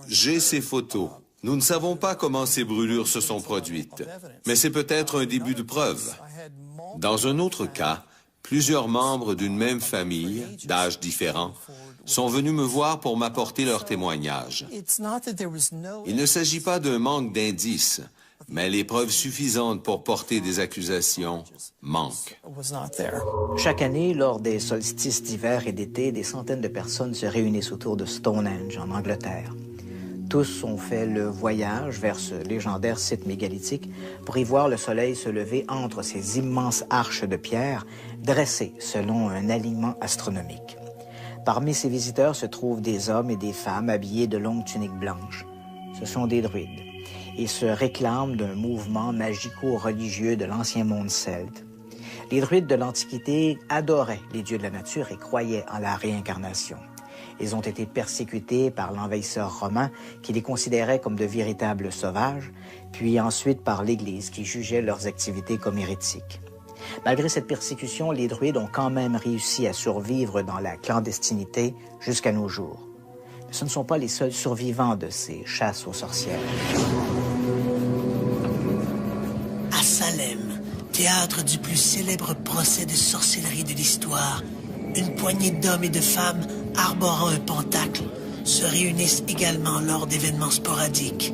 B: J'ai ces photos. Nous ne savons pas comment ces brûlures se sont produites, mais c'est peut-être un début de preuve. Dans un autre cas, plusieurs membres d'une même famille, d'âges différents, sont venus me voir pour m'apporter leur témoignage. Il ne s'agit pas d'un manque d'indices, mais les preuves suffisantes pour porter des accusations manquent.
C: Chaque année, lors des solstices d'hiver et d'été, des centaines de personnes se réunissent autour de Stonehenge, en Angleterre. Tous ont fait le voyage vers ce légendaire site mégalithique pour y voir le soleil se lever entre ces immenses arches de pierre dressées selon un alignement astronomique. Parmi ces visiteurs se trouvent des hommes et des femmes habillés de longues tuniques blanches. Ce sont des druides. Ils se réclament d'un mouvement magico-religieux de l'ancien monde celte. Les druides de l'Antiquité adoraient les dieux de la nature et croyaient en la réincarnation. Ils ont été persécutés par l'envahisseur romain qui les considérait comme de véritables sauvages, puis ensuite par l'Église qui jugeait leurs activités comme hérétiques. Malgré cette persécution, les druides ont quand même réussi à survivre dans la clandestinité jusqu'à nos jours. Mais ce ne sont pas les seuls survivants de ces chasses aux sorcières.
A: À Salem, théâtre du plus célèbre procès de sorcellerie de l'histoire, une poignée d'hommes et de femmes arborant un pentacle se réunissent également lors d'événements sporadiques.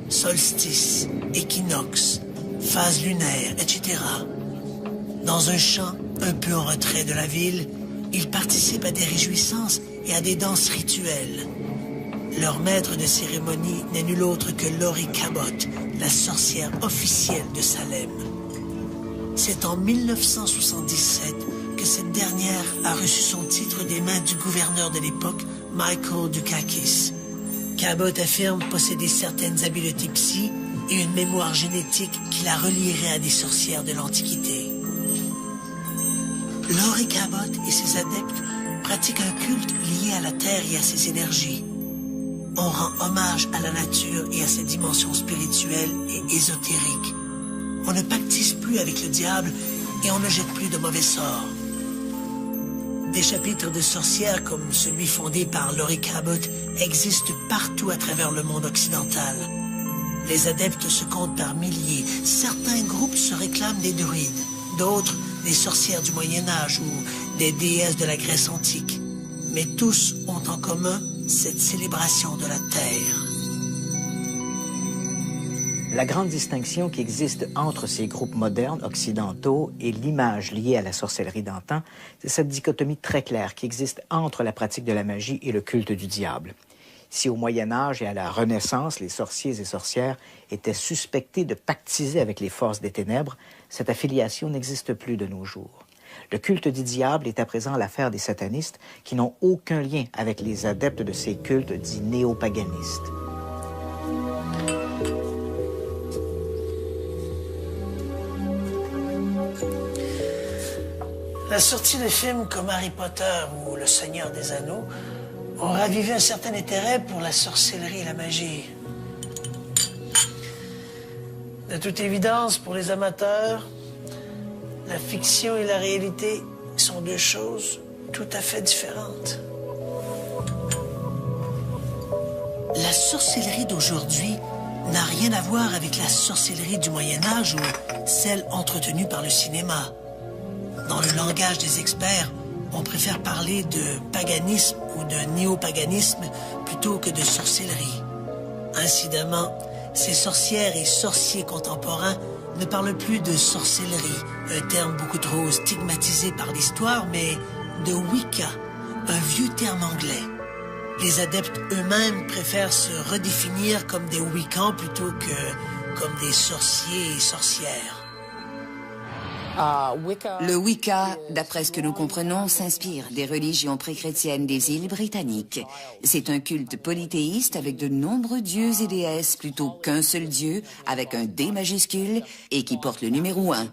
A: Solstice, équinoxe, phase lunaire, etc. Dans un champ un peu en retrait de la ville, ils participent à des réjouissances et à des danses rituelles. Leur maître de cérémonie n'est nul autre que Laurie Cabot, la sorcière officielle de Salem. C'est en 1977 que cette dernière a reçu son titre des mains du gouverneur de l'époque, Michael Dukakis. Cabot affirme posséder certaines habiletés psy et une mémoire génétique qui la relierait à des sorcières de l'Antiquité. Laurie Cabot et ses adeptes pratiquent un culte lié à la Terre et à ses énergies. On rend hommage à la nature et à ses dimensions spirituelles et ésotériques. On ne pactise plus avec le diable et on ne jette plus de mauvais sorts. Des chapitres de sorcières comme celui fondé par Laurie Cabot existent partout à travers le monde occidental. Les adeptes se comptent par milliers. Certains groupes se réclament des druides, d'autres des sorcières du Moyen-Âge ou des déesses de la Grèce antique. Mais tous ont en commun cette célébration de la Terre.
C: La grande distinction qui existe entre ces groupes modernes occidentaux et l'image liée à la sorcellerie d'antan, c'est cette dichotomie très claire qui existe entre la pratique de la magie et le culte du diable. Si au Moyen-Âge et à la Renaissance, les sorciers et sorcières étaient suspectés de pactiser avec les forces des ténèbres, cette affiliation n'existe plus de nos jours. Le culte du diable est à présent l'affaire des satanistes qui n'ont aucun lien avec les adeptes de ces cultes dits néopaganistes.
A: La sortie de films comme Harry Potter ou Le Seigneur des Anneaux ont ravivé un certain intérêt pour la sorcellerie et la magie. De toute évidence, pour les amateurs, la fiction et la réalité sont deux choses tout à fait différentes. La sorcellerie d'aujourd'hui n'a rien à voir avec la sorcellerie du Moyen Âge ou celle entretenue par le cinéma. Dans le langage des experts, on préfère parler de paganisme ou de néopaganisme plutôt que de sorcellerie. Incidemment, ces sorcières et sorciers contemporains ne parlent plus de sorcellerie, un terme beaucoup trop stigmatisé par l'histoire, mais de Wicca, un vieux terme anglais. Les adeptes eux-mêmes préfèrent se redéfinir comme des Wiccans plutôt que comme des sorciers et sorcières.
H: Le Wicca, d'après ce que nous comprenons, s'inspire des religions pré-chrétiennes des îles britanniques. C'est un culte polythéiste avec de nombreux dieux et déesses plutôt qu'un seul dieu avec un D majuscule et qui porte le numéro 1.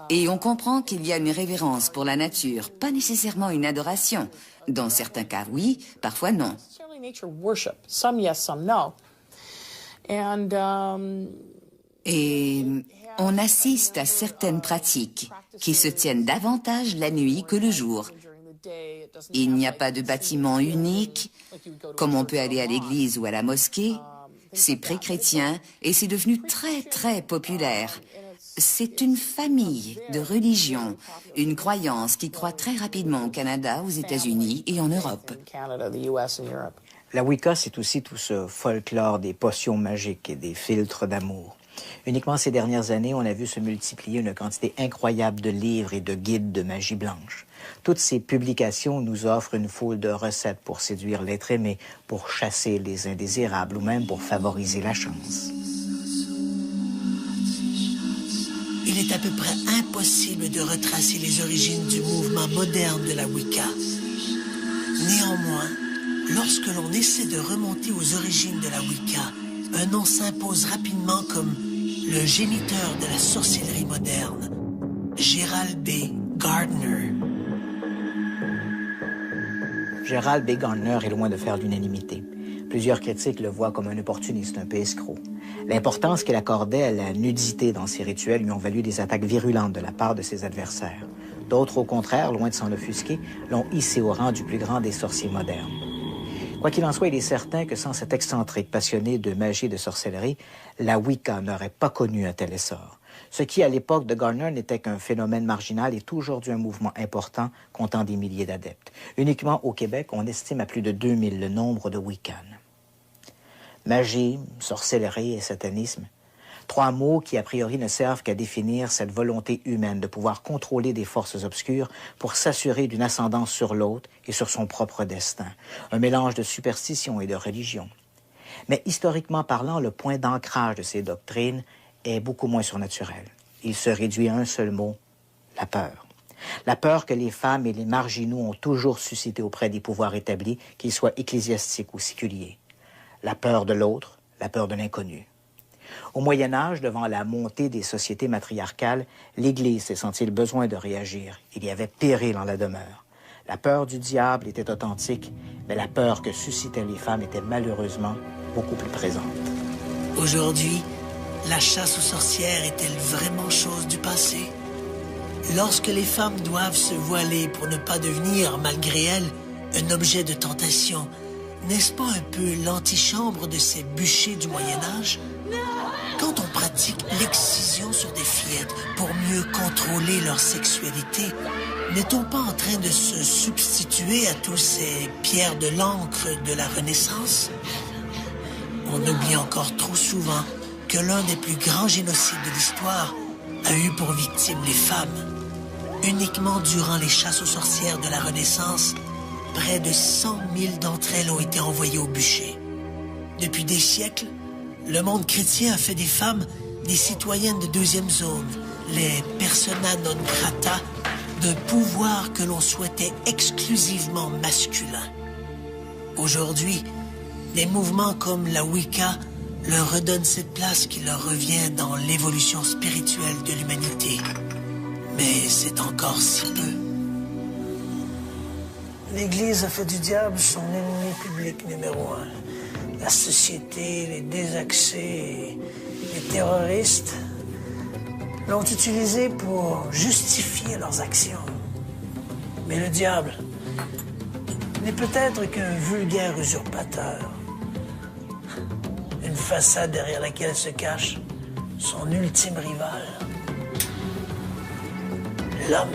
H: Et on comprend qu'il y a une révérence pour la nature, pas nécessairement une adoration. Dans certains cas, oui, parfois non. Et on assiste à certaines pratiques qui se tiennent davantage la nuit que le jour. Il n'y a pas de bâtiment unique, comme on peut aller à l'église ou à la mosquée. C'est pré-chrétien et c'est devenu très, très populaire. C'est une famille de religions, une croyance qui croît très rapidement au Canada, aux États-Unis et en Europe.
C: La Wicca, c'est aussi tout ce folklore des potions magiques et des filtres d'amour. Uniquement ces dernières années, on a vu se multiplier une quantité incroyable de livres et de guides de magie blanche. Toutes ces publications nous offrent une foule de recettes pour séduire l'être aimé, pour chasser les indésirables ou même pour favoriser la chance.
A: Il est à peu près impossible de retracer les origines du mouvement moderne de la Wicca. Néanmoins, lorsque l'on essaie de remonter aux origines de la Wicca, un nom s'impose rapidement comme le géniteur de la sorcellerie moderne, Gerald B. Gardner.
C: Gerald B. Gardner est loin de faire l'unanimité. Plusieurs critiques le voient comme un opportuniste, un peu escroc. L'importance qu'il accordait à la nudité dans ses rituels lui ont valu des attaques virulentes de la part de ses adversaires. D'autres, au contraire, loin de s'en offusquer, l'ont hissé au rang du plus grand des sorciers modernes. Quoi qu'il en soit, il est certain que sans cet excentrique passionné de magie et de sorcellerie, la Wicca n'aurait pas connu un tel essor. Ce qui, à l'époque de Gardner, n'était qu'un phénomène marginal est aujourd'hui un mouvement important comptant des milliers d'adeptes. Uniquement au Québec, on estime à plus de 2000 le nombre de Wiccans. Magie, sorcellerie et satanisme, trois mots qui, a priori, ne servent qu'à définir cette volonté humaine de pouvoir contrôler des forces obscures pour s'assurer d'une ascendance sur l'autre et sur son propre destin. Un mélange de superstition et de religion. Mais historiquement parlant, le point d'ancrage de ces doctrines est beaucoup moins surnaturel. Il se réduit à un seul mot, la peur. La peur que les femmes et les marginaux ont toujours suscité auprès des pouvoirs établis, qu'ils soient ecclésiastiques ou séculiers. La peur de l'autre, la peur de l'inconnu. Au Moyen Âge, devant la montée des sociétés matriarcales, l'Église s'est senti le besoin de réagir. Il y avait péril en la demeure. La peur du diable était authentique, mais la peur que suscitaient les femmes était malheureusement beaucoup plus présente.
A: Aujourd'hui, la chasse aux sorcières est-elle vraiment chose du passé? Lorsque les femmes doivent se voiler pour ne pas devenir, malgré elles, un objet de tentation, n'est-ce pas un peu l'antichambre de ces bûchers du Moyen-Âge? Quand on pratique l'excision sur des fillettes pour mieux contrôler leur sexualité, n'est-on pas en train de se substituer à tous ces pierres de l'encre de la Renaissance? On oublie encore trop souvent que l'un des plus grands génocides de l'histoire a eu pour victime les femmes. Uniquement durant les chasses aux sorcières de la Renaissance, près de 100 000 d'entre elles ont été envoyées au bûcher. Depuis des siècles, le monde chrétien a fait des femmes des citoyennes de deuxième zone, les persona non grata, d'un pouvoir que l'on souhaitait exclusivement masculin. Aujourd'hui, des mouvements comme la Wicca leur redonnent cette place qui leur revient dans l'évolution spirituelle de l'humanité. Mais c'est encore si peu. L'Église a fait du diable son ennemi public numéro 1. La société, les désaxés, les terroristes l'ont utilisé pour justifier leurs actions. Mais le diable n'est peut-être qu'un vulgaire usurpateur. Une façade derrière laquelle se cache son ultime rival. L'homme.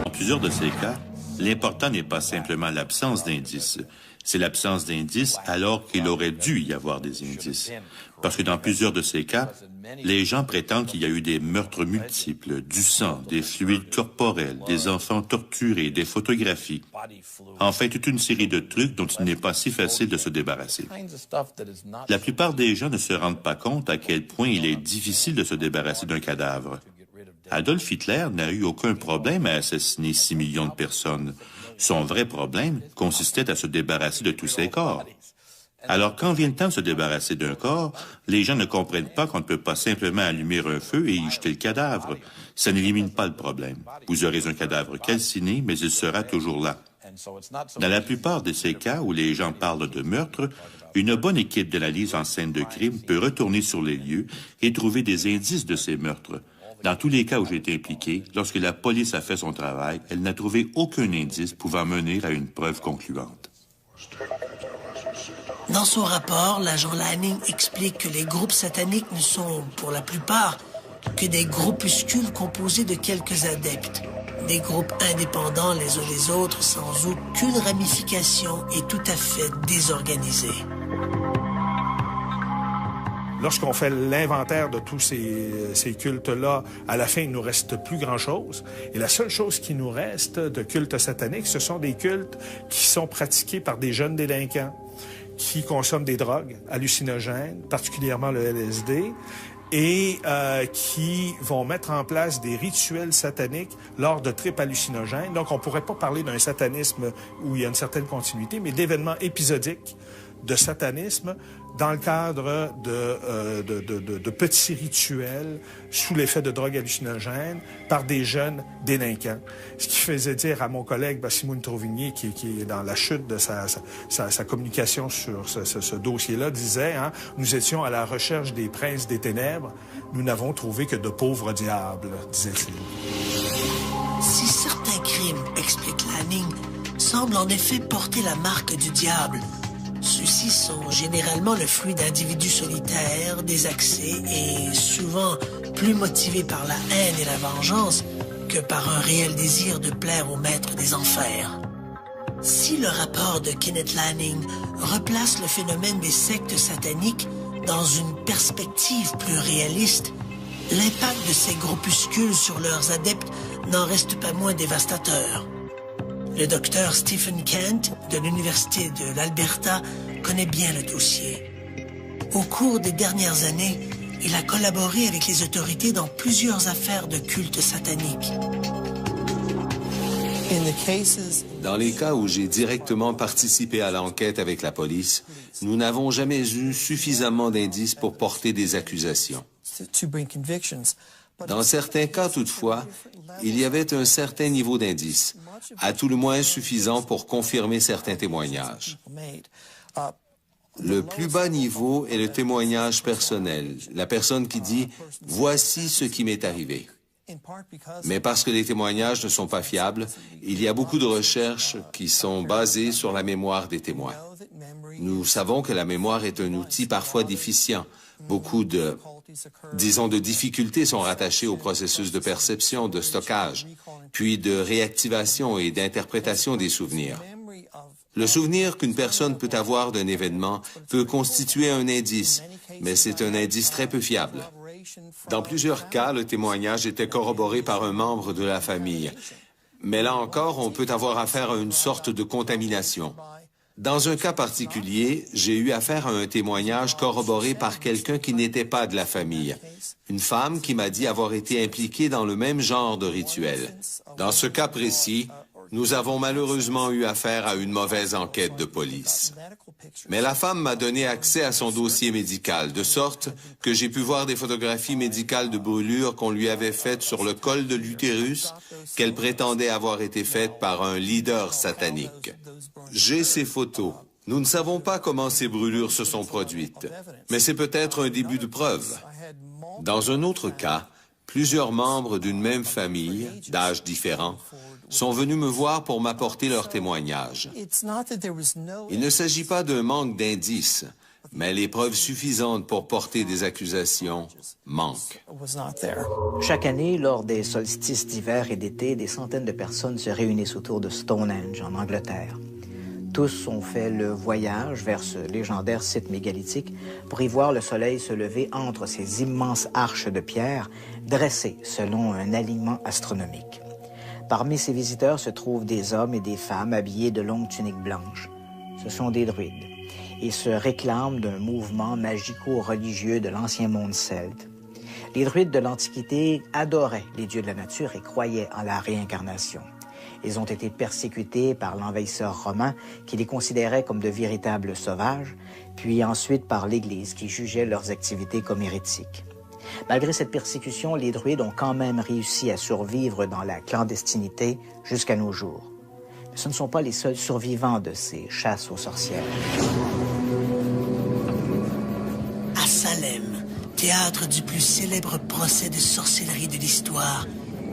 F: Dans plusieurs de ces cas, l'important n'est pas simplement l'absence d'indices, c'est l'absence d'indices alors qu'il aurait dû y avoir des indices. Parce que dans plusieurs de ces cas, les gens prétendent qu'il y a eu des meurtres multiples, du sang, des fluides corporels, des enfants torturés, des photographies. Enfin, toute une série de trucs dont il n'est pas si facile de se débarrasser. La plupart des gens ne se rendent pas compte à quel point il est difficile de se débarrasser d'un cadavre. Adolf Hitler n'a eu aucun problème à assassiner 6 millions de personnes. Son vrai problème consistait à se débarrasser de tous ses corps. Alors, quand vient le temps de se débarrasser d'un corps, les gens ne comprennent pas qu'on ne peut pas simplement allumer un feu et y jeter le cadavre. Ça n'élimine pas le problème. Vous aurez un cadavre calciné, mais il sera toujours là. Dans la plupart de ces cas où les gens parlent de meurtre, une bonne équipe d'analyse en scène de crime peut retourner sur les lieux et trouver des indices de ces meurtres. Dans tous les cas où j'ai été impliqué, lorsque la police a fait son travail, elle n'a trouvé aucun indice pouvant mener à une preuve concluante.
A: Dans son rapport, l'agent Lanning explique que les groupes sataniques ne sont, pour la plupart, que des groupuscules composés de quelques adeptes. Des groupes indépendants les uns des autres, sans aucune ramification et tout à fait désorganisés.
G: Lorsqu'on fait l'inventaire de tous ces cultes-là, à la fin, il ne nous reste plus grand-chose. Et la seule chose qui nous reste de cultes sataniques, ce sont des cultes qui sont pratiqués par des jeunes délinquants qui consomment des drogues hallucinogènes, particulièrement le LSD, et qui vont mettre en place des rituels sataniques lors de tripes hallucinogènes. Donc, on ne pourrait pas parler d'un satanisme où il y a une certaine continuité, mais d'événements épisodiques de satanisme dans le cadre de petits rituels sous l'effet de drogues hallucinogènes par des jeunes délinquants. Ce qui faisait dire à mon collègue Bassimoun Tauvigny, qui est dans la chute de sa communication sur ce dossier-là, disait, hein, nous étions à la recherche des princes des ténèbres, nous n'avons trouvé que de pauvres diables, disait-il.
A: Si certains crimes, explique Lanning, semblent en effet porter la marque du diable, ceux-ci sont généralement le fruit d'individus solitaires, désaxés et souvent plus motivés par la haine et la vengeance que par un réel désir de plaire au maître des enfers. Si le rapport de Kenneth Lanning replace le phénomène des sectes sataniques dans une perspective plus réaliste, l'impact de ces groupuscules sur leurs adeptes n'en reste pas moins dévastateur. Le docteur Stephen Kent de l'Université de l'Alberta connaît bien le dossier. Au cours des dernières années, il a collaboré avec les autorités dans plusieurs affaires de culte satanique.
B: Dans les cas où j'ai directement participé à l'enquête avec la police, nous n'avons jamais eu suffisamment d'indices pour porter des accusations. Dans certains cas, toutefois, il y avait un certain niveau d'indices, à tout le moins suffisant pour confirmer certains témoignages. Le plus bas niveau est le témoignage personnel, la personne qui dit « Voici ce qui m'est arrivé ». Mais parce que les témoignages ne sont pas fiables, il y a beaucoup de recherches qui sont basées sur la mémoire des témoins. Nous savons que la mémoire est un outil parfois déficient. Beaucoup de difficultés sont rattachées au processus de perception, de stockage, puis de réactivation et d'interprétation des souvenirs. Le souvenir qu'une personne peut avoir d'un événement peut constituer un indice, mais c'est un indice très peu fiable. Dans plusieurs cas, le témoignage était corroboré par un membre de la famille. Mais là encore, on peut avoir affaire à une sorte de contamination. Dans un cas particulier, j'ai eu affaire à un témoignage corroboré par quelqu'un qui n'était pas de la famille. Une femme qui m'a dit avoir été impliquée dans le même genre de rituel. Dans ce cas précis, nous avons malheureusement eu affaire à une mauvaise enquête de police. Mais la femme m'a donné accès à son dossier médical, de sorte que j'ai pu voir des photographies médicales de brûlures qu'on lui avait faites sur le col de l'utérus, qu'elle prétendait avoir été faites par un leader satanique. J'ai ces photos. Nous ne savons pas comment ces brûlures se sont produites, mais c'est peut-être un début de preuve. Dans un autre cas, plusieurs membres d'une même famille, d'âges différents, sont venus me voir pour m'apporter leur témoignage. Il ne s'agit pas d'un manque d'indices, mais les preuves suffisantes pour porter des accusations manquent.
C: Chaque année, lors des solstices d'hiver et d'été, des centaines de personnes se réunissent autour de Stonehenge, en Angleterre. Tous ont fait le voyage vers ce légendaire site mégalithique pour y voir le soleil se lever entre ces immenses arches de pierre dressées selon un alignement astronomique. Parmi ces visiteurs se trouvent des hommes et des femmes habillés de longues tuniques blanches. Ce sont des druides et se réclament d'un mouvement magico-religieux de l'ancien monde celte. Les druides de l'Antiquité adoraient les dieux de la nature et croyaient en la réincarnation. Ils ont été persécutés par l'envahisseur romain qui les considérait comme de véritables sauvages, puis ensuite par l'Église qui jugeait leurs activités comme hérétiques. Malgré cette persécution, les druides ont quand même réussi à survivre dans la clandestinité jusqu'à nos jours. Mais ce ne sont pas les seuls survivants de ces chasses aux sorcières.
A: À Salem, théâtre du plus célèbre procès de sorcellerie de l'histoire,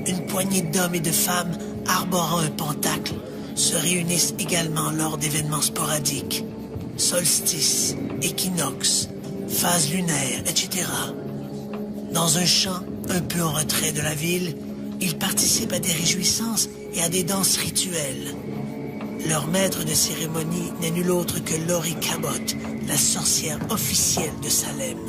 A: une poignée d'hommes et de femmes arborant un pentacle se réunissent également lors d'événements sporadiques. Solstice, équinoxe, phase lunaire, etc. Dans un champ un peu en retrait de la ville, ils participent à des réjouissances et à des danses rituelles. Leur maître de cérémonie n'est nul autre que Laurie Cabot, la sorcière officielle de Salem.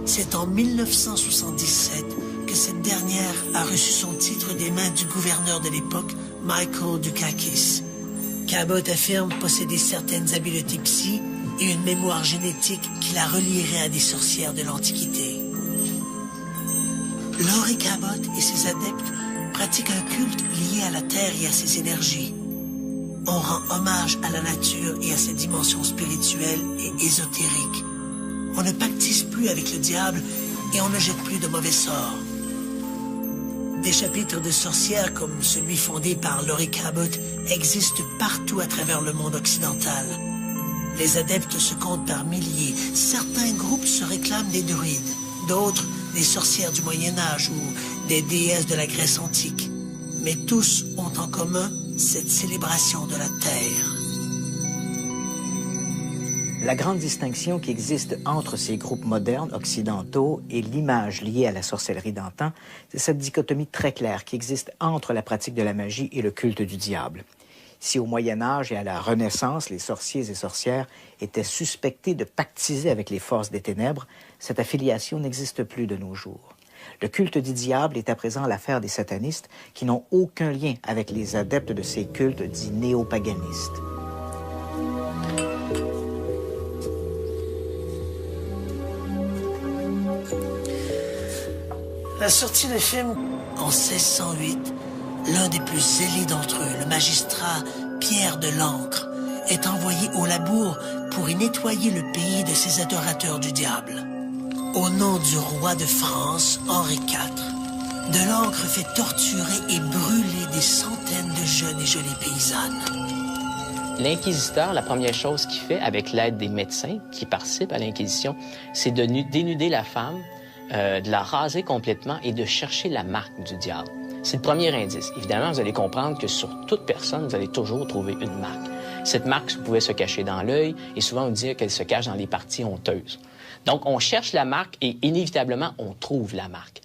A: C'est en 1977 que cette dernière a reçu son titre des mains du gouverneur de l'époque, Michael Dukakis. Cabot affirme posséder certaines habiletés psy et une mémoire génétique qui la relierait à des sorcières de l'Antiquité. Laurie Cabot et ses adeptes pratiquent un culte lié à la Terre et à ses énergies. On rend hommage à la nature et à ses dimensions spirituelles et ésotériques. On ne pactise plus avec le diable et on ne jette plus de mauvais sorts. Des chapitres de sorcières comme celui fondé par Laurie Cabot existent partout à travers le monde occidental. Les adeptes se comptent par milliers. Certains groupes se réclament des druides, d'autres des sorcières du Moyen-Âge ou des déesses de la Grèce antique. Mais tous ont en commun cette célébration de la Terre.
C: La grande distinction qui existe entre ces groupes modernes occidentaux et l'image liée à la sorcellerie d'antan, c'est cette dichotomie très claire qui existe entre la pratique de la magie et le culte du diable. Si au Moyen Âge et à la Renaissance, les sorciers et sorcières étaient suspectés de pactiser avec les forces des ténèbres, cette affiliation n'existe plus de nos jours. Le culte du diable est à présent l'affaire des satanistes qui n'ont aucun lien avec les adeptes de ces cultes dits néopaganistes.
A: La sortie du film en 1608, l'un des plus zélés d'entre eux, le magistrat Pierre de l'Ancre, est envoyé au labour pour y nettoyer le pays de ses adorateurs du diable. Au nom du roi de France, Henri IV, de l'Ancre fait torturer et brûler des centaines de jeunes et jolies paysannes.
D: L'inquisiteur, la première chose qu'il fait, avec l'aide des médecins qui participent à l'inquisition, c'est de dénuder la femme de la raser complètement et de chercher la marque du diable. C'est le premier indice. Évidemment, vous allez comprendre que sur toute personne, vous allez toujours trouver une marque. Cette marque pouvait se cacher dans l'œil et souvent on dit qu'elle se cache dans les parties honteuses. Donc, on cherche la marque et inévitablement, on trouve la marque.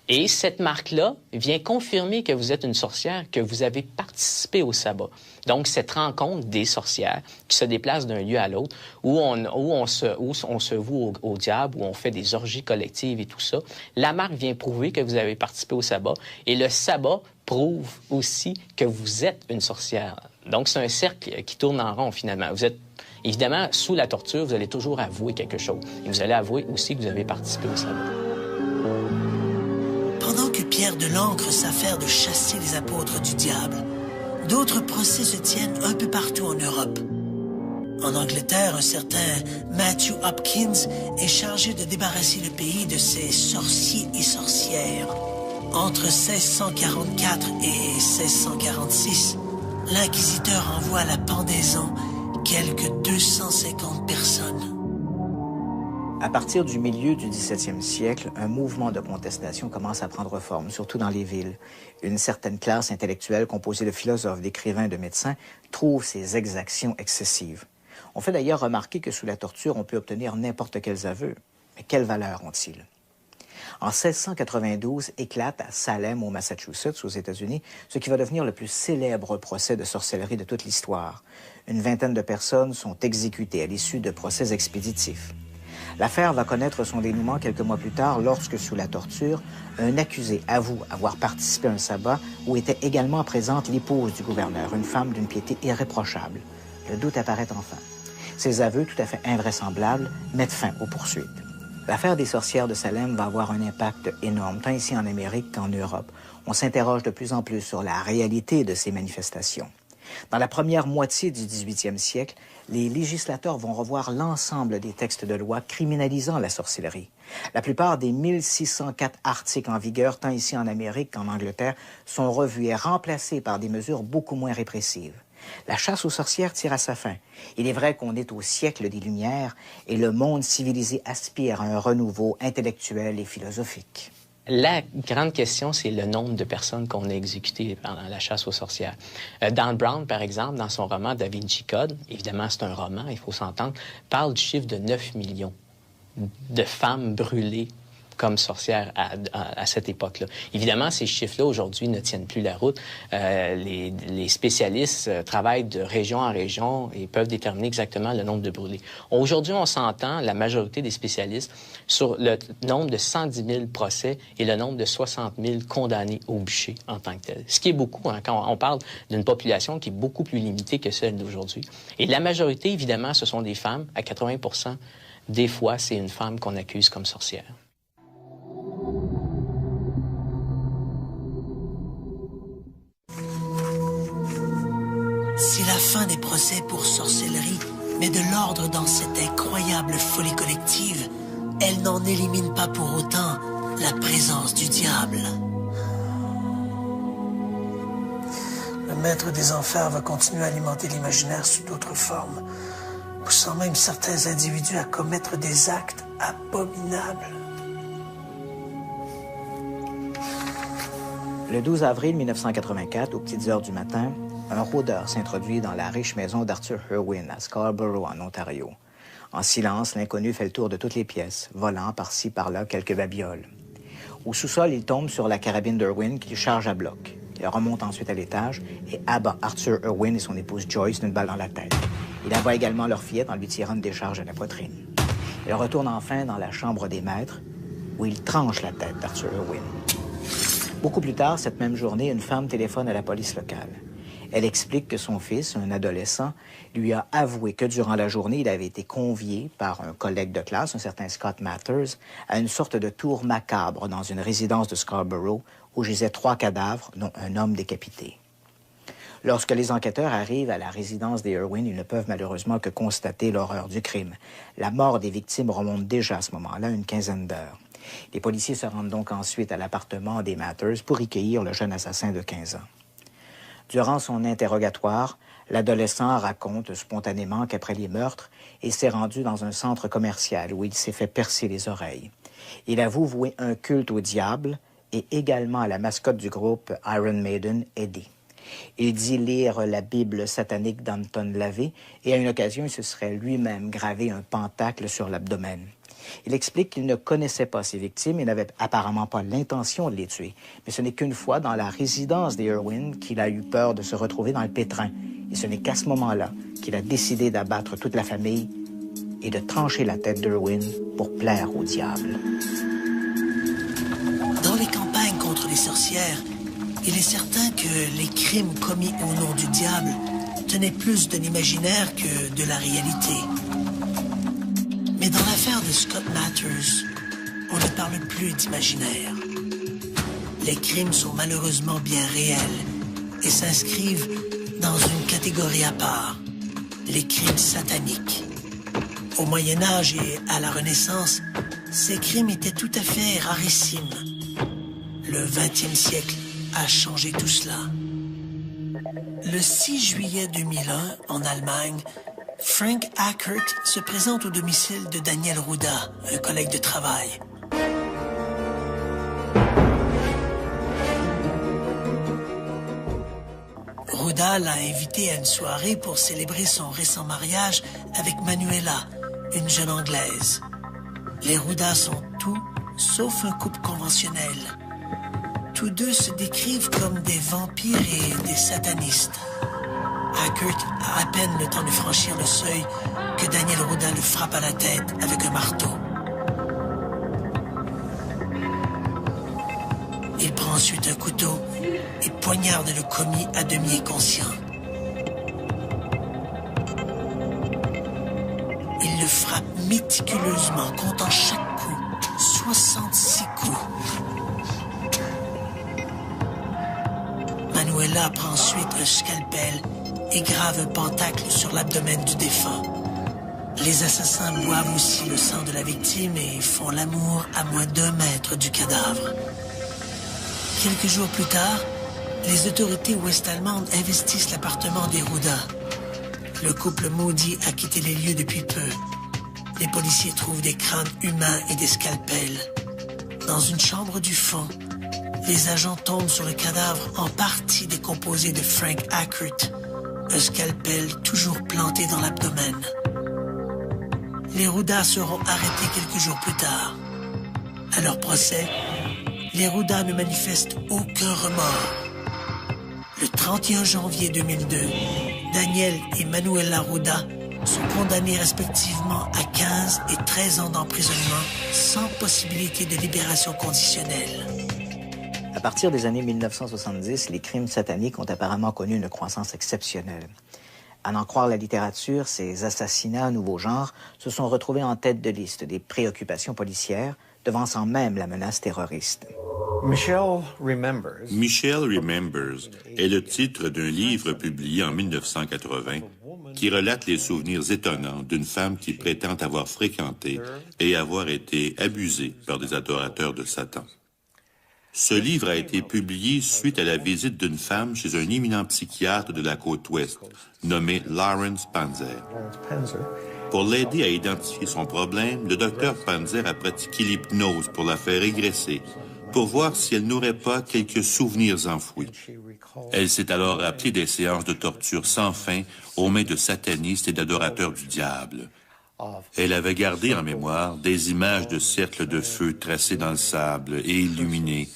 D: Et cette marque-là vient confirmer que vous êtes une sorcière, que vous avez participé au sabbat. Donc, cette rencontre des sorcières qui se déplacent d'un lieu à l'autre, où on se voue au diable, où on fait des orgies collectives et tout ça, la marque vient prouver que vous avez participé au sabbat. Et le sabbat prouve aussi que vous êtes une sorcière. Donc, c'est un cercle qui tourne en rond, finalement. Vous êtes, évidemment, sous la torture, vous allez toujours avouer quelque chose. Et vous allez avouer aussi que vous avez participé au sabbat.
A: Pendant que Pierre de l'Ancre s'affaire de chasser les apôtres du diable, d'autres procès se tiennent un peu partout en Europe. En Angleterre, un certain Matthew Hopkins est chargé de débarrasser le pays de ses sorciers et sorcières. Entre 1644 et 1646, l'inquisiteur envoie à la pendaison quelques 250 personnes.
C: À partir du milieu du 17e siècle, un mouvement de contestation commence à prendre forme, surtout dans les villes. Une certaine classe intellectuelle composée de philosophes, d'écrivains et de médecins trouve ces exactions excessives. On fait d'ailleurs remarquer que sous la torture, on peut obtenir n'importe quels aveux. Mais quelle valeur ont-ils? En 1692, éclate à Salem, au Massachusetts, aux États-Unis, ce qui va devenir le plus célèbre procès de sorcellerie de toute l'histoire. Une vingtaine de personnes sont exécutées à l'issue de procès expéditifs. L'affaire va connaître son dénouement quelques mois plus tard lorsque, sous la torture, un accusé avoue avoir participé à un sabbat où était également présente l'épouse du gouverneur, une femme d'une piété irréprochable. Le doute apparaît enfin. Ces aveux, tout à fait invraisemblables, mettent fin aux poursuites. L'affaire des sorcières de Salem va avoir un impact énorme, tant ici en Amérique qu'en Europe. On s'interroge de plus en plus sur la réalité de ces manifestations. Dans la première moitié du 18e siècle, les législateurs vont revoir l'ensemble des textes de loi criminalisant la sorcellerie. La plupart des 1604 articles en vigueur, tant ici en Amérique qu'en Angleterre, sont revus et remplacés par des mesures beaucoup moins répressives. La chasse aux sorcières tire à sa fin. Il est vrai qu'on est au siècle des Lumières et le monde civilisé aspire à un renouveau intellectuel et philosophique.
D: La grande question, c'est le nombre de personnes qu'on a exécutées pendant la chasse aux sorcières. Dan Brown, par exemple, dans son roman Da Vinci Code, évidemment c'est un roman, il faut s'entendre, parle du chiffre de 9 millions de femmes brûlées comme sorcières à cette époque-là. Évidemment, ces chiffres-là, aujourd'hui, ne tiennent plus la route. Les spécialistes travaillent de région en région et peuvent déterminer exactement le nombre de brûlés. Aujourd'hui, on s'entend, la majorité des spécialistes, sur le nombre de 110 000 procès et le nombre de 60 000 condamnés au bûcher en tant que tel. Ce qui est beaucoup, hein, quand on parle d'une population qui est beaucoup plus limitée que celle d'aujourd'hui. Et la majorité, évidemment, ce sont des femmes. À 80 % des fois, c'est une femme qu'on accuse comme sorcière.
A: Si la fin des procès pour sorcellerie met de l'ordre dans cette incroyable folie collective, elle n'en élimine pas pour autant la présence du diable. Le maître des enfers va continuer à alimenter l'imaginaire sous d'autres formes, poussant même certains individus à commettre des actes abominables.
C: Le 12 avril 1984, aux petites heures du matin, un rôdeur s'introduit dans la riche maison d'Arthur Irwin à Scarborough, en Ontario. En silence, l'inconnu fait le tour de toutes les pièces, volant par-ci par-là quelques babioles. Au sous-sol, il tombe sur la carabine d'Irwin qu'il charge à bloc. Il remonte ensuite à l'étage et abat Arthur Irwin et son épouse Joyce d'une balle dans la tête. Il abat également leur fillette en lui tirant une décharge à la poitrine. Il retourne enfin dans la chambre des maîtres où il tranche la tête d'Arthur Irwin. Beaucoup plus tard, cette même journée, une femme téléphone à la police locale. Elle explique que son fils, un adolescent, lui a avoué que durant la journée, il avait été convié par un collègue de classe, un certain Scott Mathers, à une sorte de tour macabre dans une résidence de Scarborough où gisaient 3 cadavres, dont un homme décapité. Lorsque les enquêteurs arrivent à la résidence des Irwin, ils ne peuvent malheureusement que constater l'horreur du crime. La mort des victimes remonte déjà à ce moment-là une quinzaine d'heures. Les policiers se rendent donc ensuite à l'appartement des Mathers pour y cueillir le jeune assassin de 15 ans. Durant son interrogatoire, l'adolescent raconte spontanément qu'après les meurtres, il s'est rendu dans un centre commercial où il s'est fait percer les oreilles. Il avoue vouer un culte au diable et également à la mascotte du groupe Iron Maiden, Eddie. Il dit lire la Bible satanique d'Anton LaVey et à une occasion, il se serait lui-même gravé un pentacle sur l'abdomen. Il explique qu'il ne connaissait pas ses victimes et n'avait apparemment pas l'intention de les tuer. Mais ce n'est qu'une fois dans la résidence des Irwin qu'il a eu peur de se retrouver dans le pétrin. Et ce n'est qu'à ce moment-là qu'il a décidé d'abattre toute la famille et de trancher la tête d'Irwin pour plaire au diable.
A: Dans les campagnes contre les sorcières, il est certain que les crimes commis au nom du diable tenaient plus de l'imaginaire que de la réalité. Mais dans l'affaire de Scott Matters, on ne parle plus d'imaginaire. Les crimes sont malheureusement bien réels et s'inscrivent dans une catégorie à part, les crimes sataniques. Au Moyen Âge et à la Renaissance, ces crimes étaient tout à fait rarissimes. Le 20e siècle a changé tout cela. Le 6 juillet 2001, en Allemagne, Frank Ackert se présente au domicile de Daniel Ruda, un collègue de travail. Ruda l'a invité à une soirée pour célébrer son récent mariage avec Manuela, une jeune Anglaise. Les Ruda sont tout sauf un couple conventionnel. Tous deux se décrivent comme des vampires et des satanistes. Ackert a à peine le temps de franchir le seuil que Daniel Ruda le frappe à la tête avec un marteau. Il prend ensuite un couteau et poignarde le commis à demi inconscient. Il le frappe méticuleusement, comptant chaque coup, 66 coups. Manuela prend ensuite un scalpel et grave un pentacle sur l'abdomen du défunt. Les assassins boivent aussi le sang de la victime et font l'amour à moins d'1 mètre du cadavre. Quelques jours plus tard, les autorités ouest-allemandes investissent l'appartement des Ruda. Le couple maudit a quitté les lieux depuis peu. Les policiers trouvent des crânes humains et des scalpels. Dans une chambre du fond, les agents tombent sur le cadavre en partie décomposé de Frank Ackert, un scalpel toujours planté dans l'abdomen. Les Ruda seront arrêtés quelques jours plus tard. À leur procès, les Ruda ne manifestent aucun remords. Le 31 janvier 2002, Daniel et Manuela Ruda sont condamnés respectivement à 15 et 13 ans d'emprisonnement sans possibilité de libération conditionnelle.
C: À partir des années 1970, les crimes sataniques ont apparemment connu une croissance exceptionnelle. À n'en croire la littérature, ces assassinats nouveau genre se sont retrouvés en tête de liste des préoccupations policières, devançant même la menace terroriste.
E: Michelle Remembers
F: est le titre d'un livre publié en 1980 qui relate les souvenirs étonnants d'une femme qui prétend avoir fréquenté et avoir été abusée par des adorateurs de Satan. Ce livre a été publié suite à la visite d'une femme chez un éminent psychiatre de la côte ouest, nommé Lawrence Panzer. Pour l'aider à identifier son problème, le docteur Panzer a pratiqué l'hypnose pour la faire régresser, pour voir si elle n'aurait pas quelques souvenirs enfouis. Elle s'est alors rappelée des séances de torture sans fin aux mains de satanistes et d'adorateurs du diable. Elle avait gardé en mémoire des images de cercles de feu tracés dans le sable et illuminés,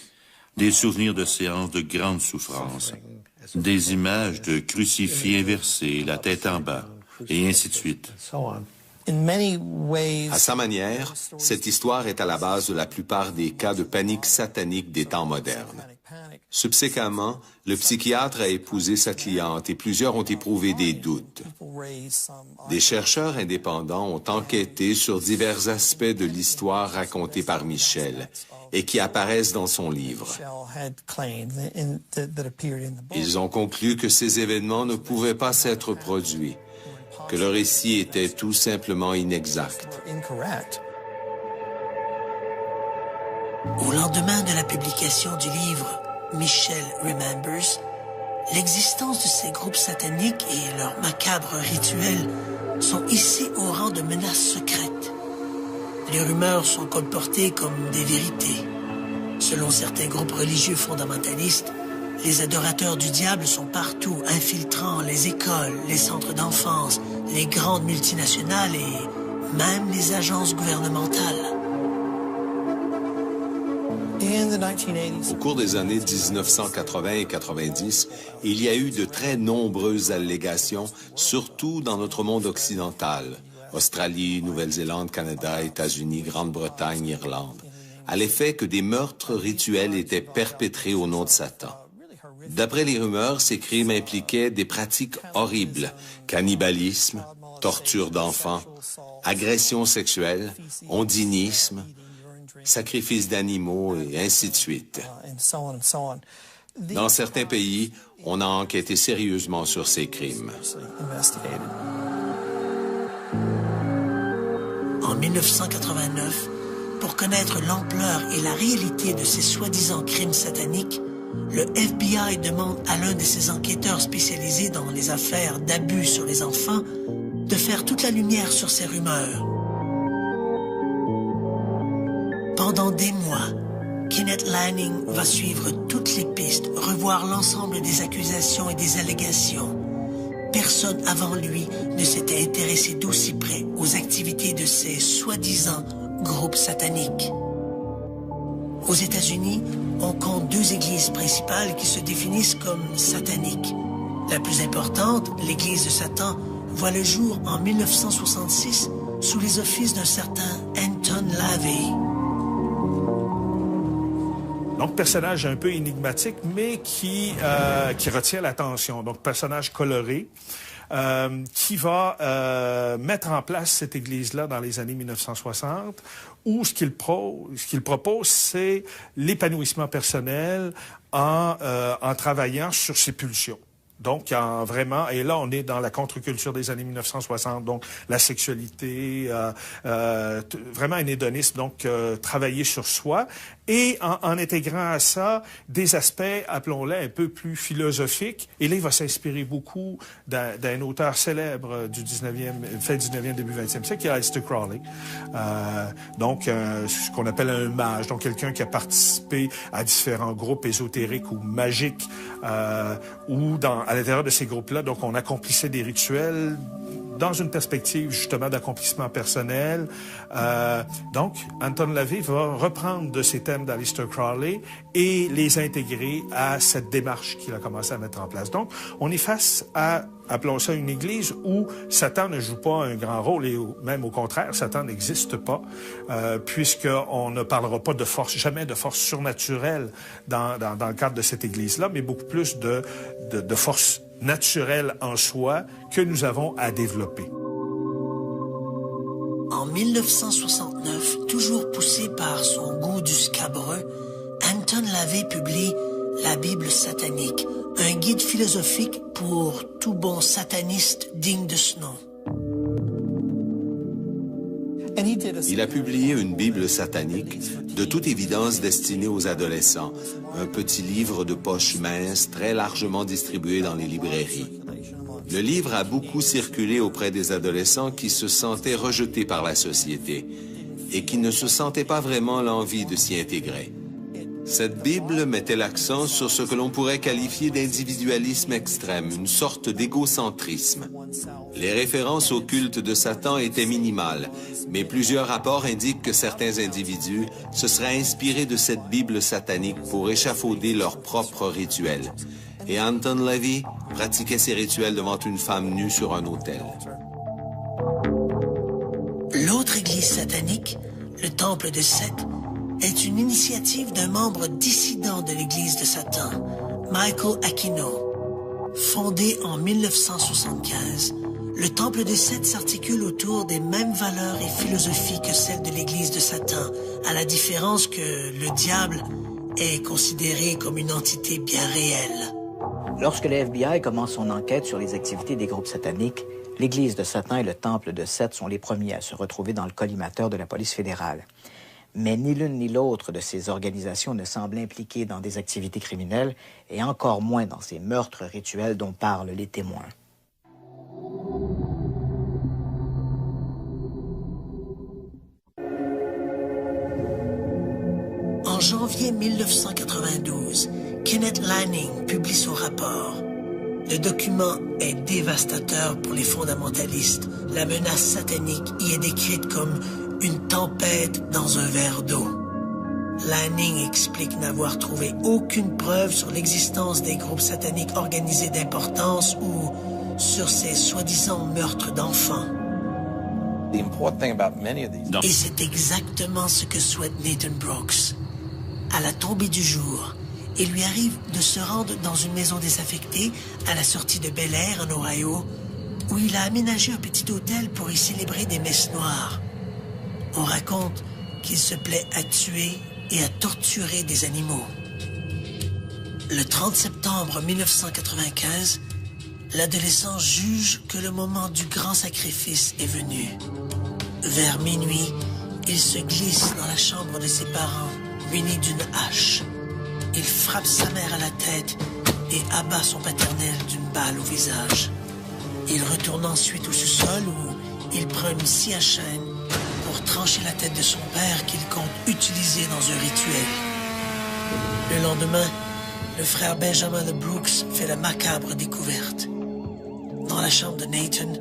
F: des souvenirs de séances de grande souffrance, des images de crucifix inversés, la tête en bas, et ainsi de suite.
B: À sa manière, cette histoire est à la base de la plupart des cas de panique satanique des temps modernes. Subséquemment, le psychiatre a épousé sa cliente et plusieurs ont éprouvé des doutes. Des chercheurs indépendants ont enquêté sur divers aspects de l'histoire racontée par Michelle et qui apparaissent dans son livre. Ils ont conclu que ces événements ne pouvaient pas s'être produits, que le récit était tout simplement inexact.
A: Au lendemain de la publication du livre Michelle Remembers, l'existence de ces groupes sataniques et leurs macabres rituels sont hissés au rang de menaces secrètes. Les rumeurs sont colportées comme des vérités. Selon certains groupes religieux fondamentalistes, les adorateurs du diable sont partout, infiltrant les écoles, les centres d'enfance, les grandes multinationales et même les agences gouvernementales.
B: Au cours des années 1980 et 90, il y a eu de très nombreuses allégations, surtout dans notre monde occidental, Australie, Nouvelle-Zélande, Canada, États-Unis, Grande-Bretagne, Irlande, à l'effet que des meurtres rituels étaient perpétrés au nom de Satan. D'après les rumeurs, ces crimes impliquaient des pratiques horribles, cannibalisme, torture d'enfants, agression sexuelle, ondinisme, sacrifice d'animaux et ainsi de suite. Dans certains pays, on a enquêté sérieusement sur ces crimes.
A: En 1989, pour connaître l'ampleur et la réalité de ces soi-disant crimes sataniques, le FBI demande à l'un de ses enquêteurs spécialisés dans les affaires d'abus sur les enfants de faire toute la lumière sur ces rumeurs. Pendant des mois, Kenneth Lanning va suivre toutes les pistes, revoir l'ensemble des accusations et des allégations. Personne avant lui ne s'était intéressé d'aussi près aux activités de ces soi-disant groupes sataniques. Aux États-Unis, on compte 2 églises principales qui se définissent comme sataniques. La plus importante, l'église de Satan, voit le jour en 1966 sous les offices d'un certain Anton LaVey.
G: Donc, personnage un peu énigmatique, mais qui retient l'attention. Donc, personnage coloré, qui va mettre en place cette église-là dans les années 1960, où ce qu'il propose, c'est l'épanouissement personnel en travaillant sur ses pulsions. Donc, vraiment, et là, on est dans la contre-culture des années 1960, donc la sexualité, vraiment un hédonisme, donc travailler sur soi, et en intégrant à ça des aspects, appelons-les, un peu plus philosophiques. Et là, il va s'inspirer beaucoup d'un auteur célèbre du 19e, fin 19e, début 20e siècle, qui est Aleister Crowley. Donc, ce qu'on appelle un mage, donc quelqu'un qui a participé à différents groupes ésotériques ou magiques, ou à l'intérieur de ces groupes-là, donc on accomplissait des rituels dans une perspective justement d'accomplissement personnel. Donc, Anton LaVey va reprendre de ces thèmes d'Aleister Crowley et les intégrer à cette démarche qu'il a commencé à mettre en place. Donc, on est face à, appelons ça une église où Satan ne joue pas un grand rôle et même au contraire, Satan n'existe pas, puisqu'on ne parlera pas de force, jamais de force surnaturelle dans le cadre de cette église-là, mais beaucoup plus de force naturelle en soi que nous avons à développer.
A: En 1969, toujours poussé par son goût du scabreux, Anton LaVey publie La Bible satanique, un guide philosophique pour tout bon sataniste digne de ce nom.
B: Il a publié une Bible satanique, de toute évidence destinée aux adolescents, un petit livre de poche mince très largement distribué dans les librairies. Le livre a beaucoup circulé auprès des adolescents qui se sentaient rejetés par la société et qui ne se sentaient pas vraiment l'envie de s'y intégrer. Cette Bible mettait l'accent sur ce que l'on pourrait qualifier d'individualisme extrême, une sorte d'égocentrisme. Les références au culte de Satan étaient minimales, mais plusieurs rapports indiquent que certains individus se seraient inspirés de cette Bible satanique pour échafauder leurs propres rituels. Et Anton LaVey pratiquait ses rituels devant une femme nue sur un autel.
A: L'autre église satanique, le Temple de Seth, est une initiative d'un membre dissident de l'Église de Satan, Michael Aquino. Fondé en 1975, le Temple de Seth s'articule autour des mêmes valeurs et philosophies que celles de l'Église de Satan, à la différence que le diable est considéré comme une entité bien réelle.
C: Lorsque le FBI commence son enquête sur les activités des groupes sataniques, l'Église de Satan et le Temple de Seth sont les premiers à se retrouver dans le collimateur de la police fédérale. Mais ni l'une ni l'autre de ces organisations ne semble impliquée dans des activités criminelles et encore moins dans ces meurtres rituels dont parlent les témoins.
A: février 1992, Kenneth Lanning publie son rapport. Le document est dévastateur pour les fondamentalistes. La menace satanique y est décrite comme une tempête dans un verre d'eau. Lanning explique n'avoir trouvé aucune preuve sur l'existence des groupes sataniques organisés d'importance ou sur ces soi-disant meurtres d'enfants. Et c'est exactement ce que souhaite Nathan Brooks. À la tombée du jour, il lui arrive de se rendre dans une maison désaffectée à la sortie de Bel Air, en Ohio, où il a aménagé un petit hôtel pour y célébrer des messes noires. On raconte qu'il se plaît à tuer et à torturer des animaux. Le 30 septembre 1995, l'adolescent juge que le moment du grand sacrifice est venu. Vers minuit, il se glisse dans la chambre de ses parents, muni d'une hache. Il frappe sa mère à la tête et abat son paternel d'une balle au visage. Il retourne ensuite au sous-sol où il prend une scie à chaîne pour trancher la tête de son père qu'il compte utiliser dans un rituel. Le lendemain, le frère Benjamin de Brooks fait la macabre découverte. Dans la chambre de Nathan,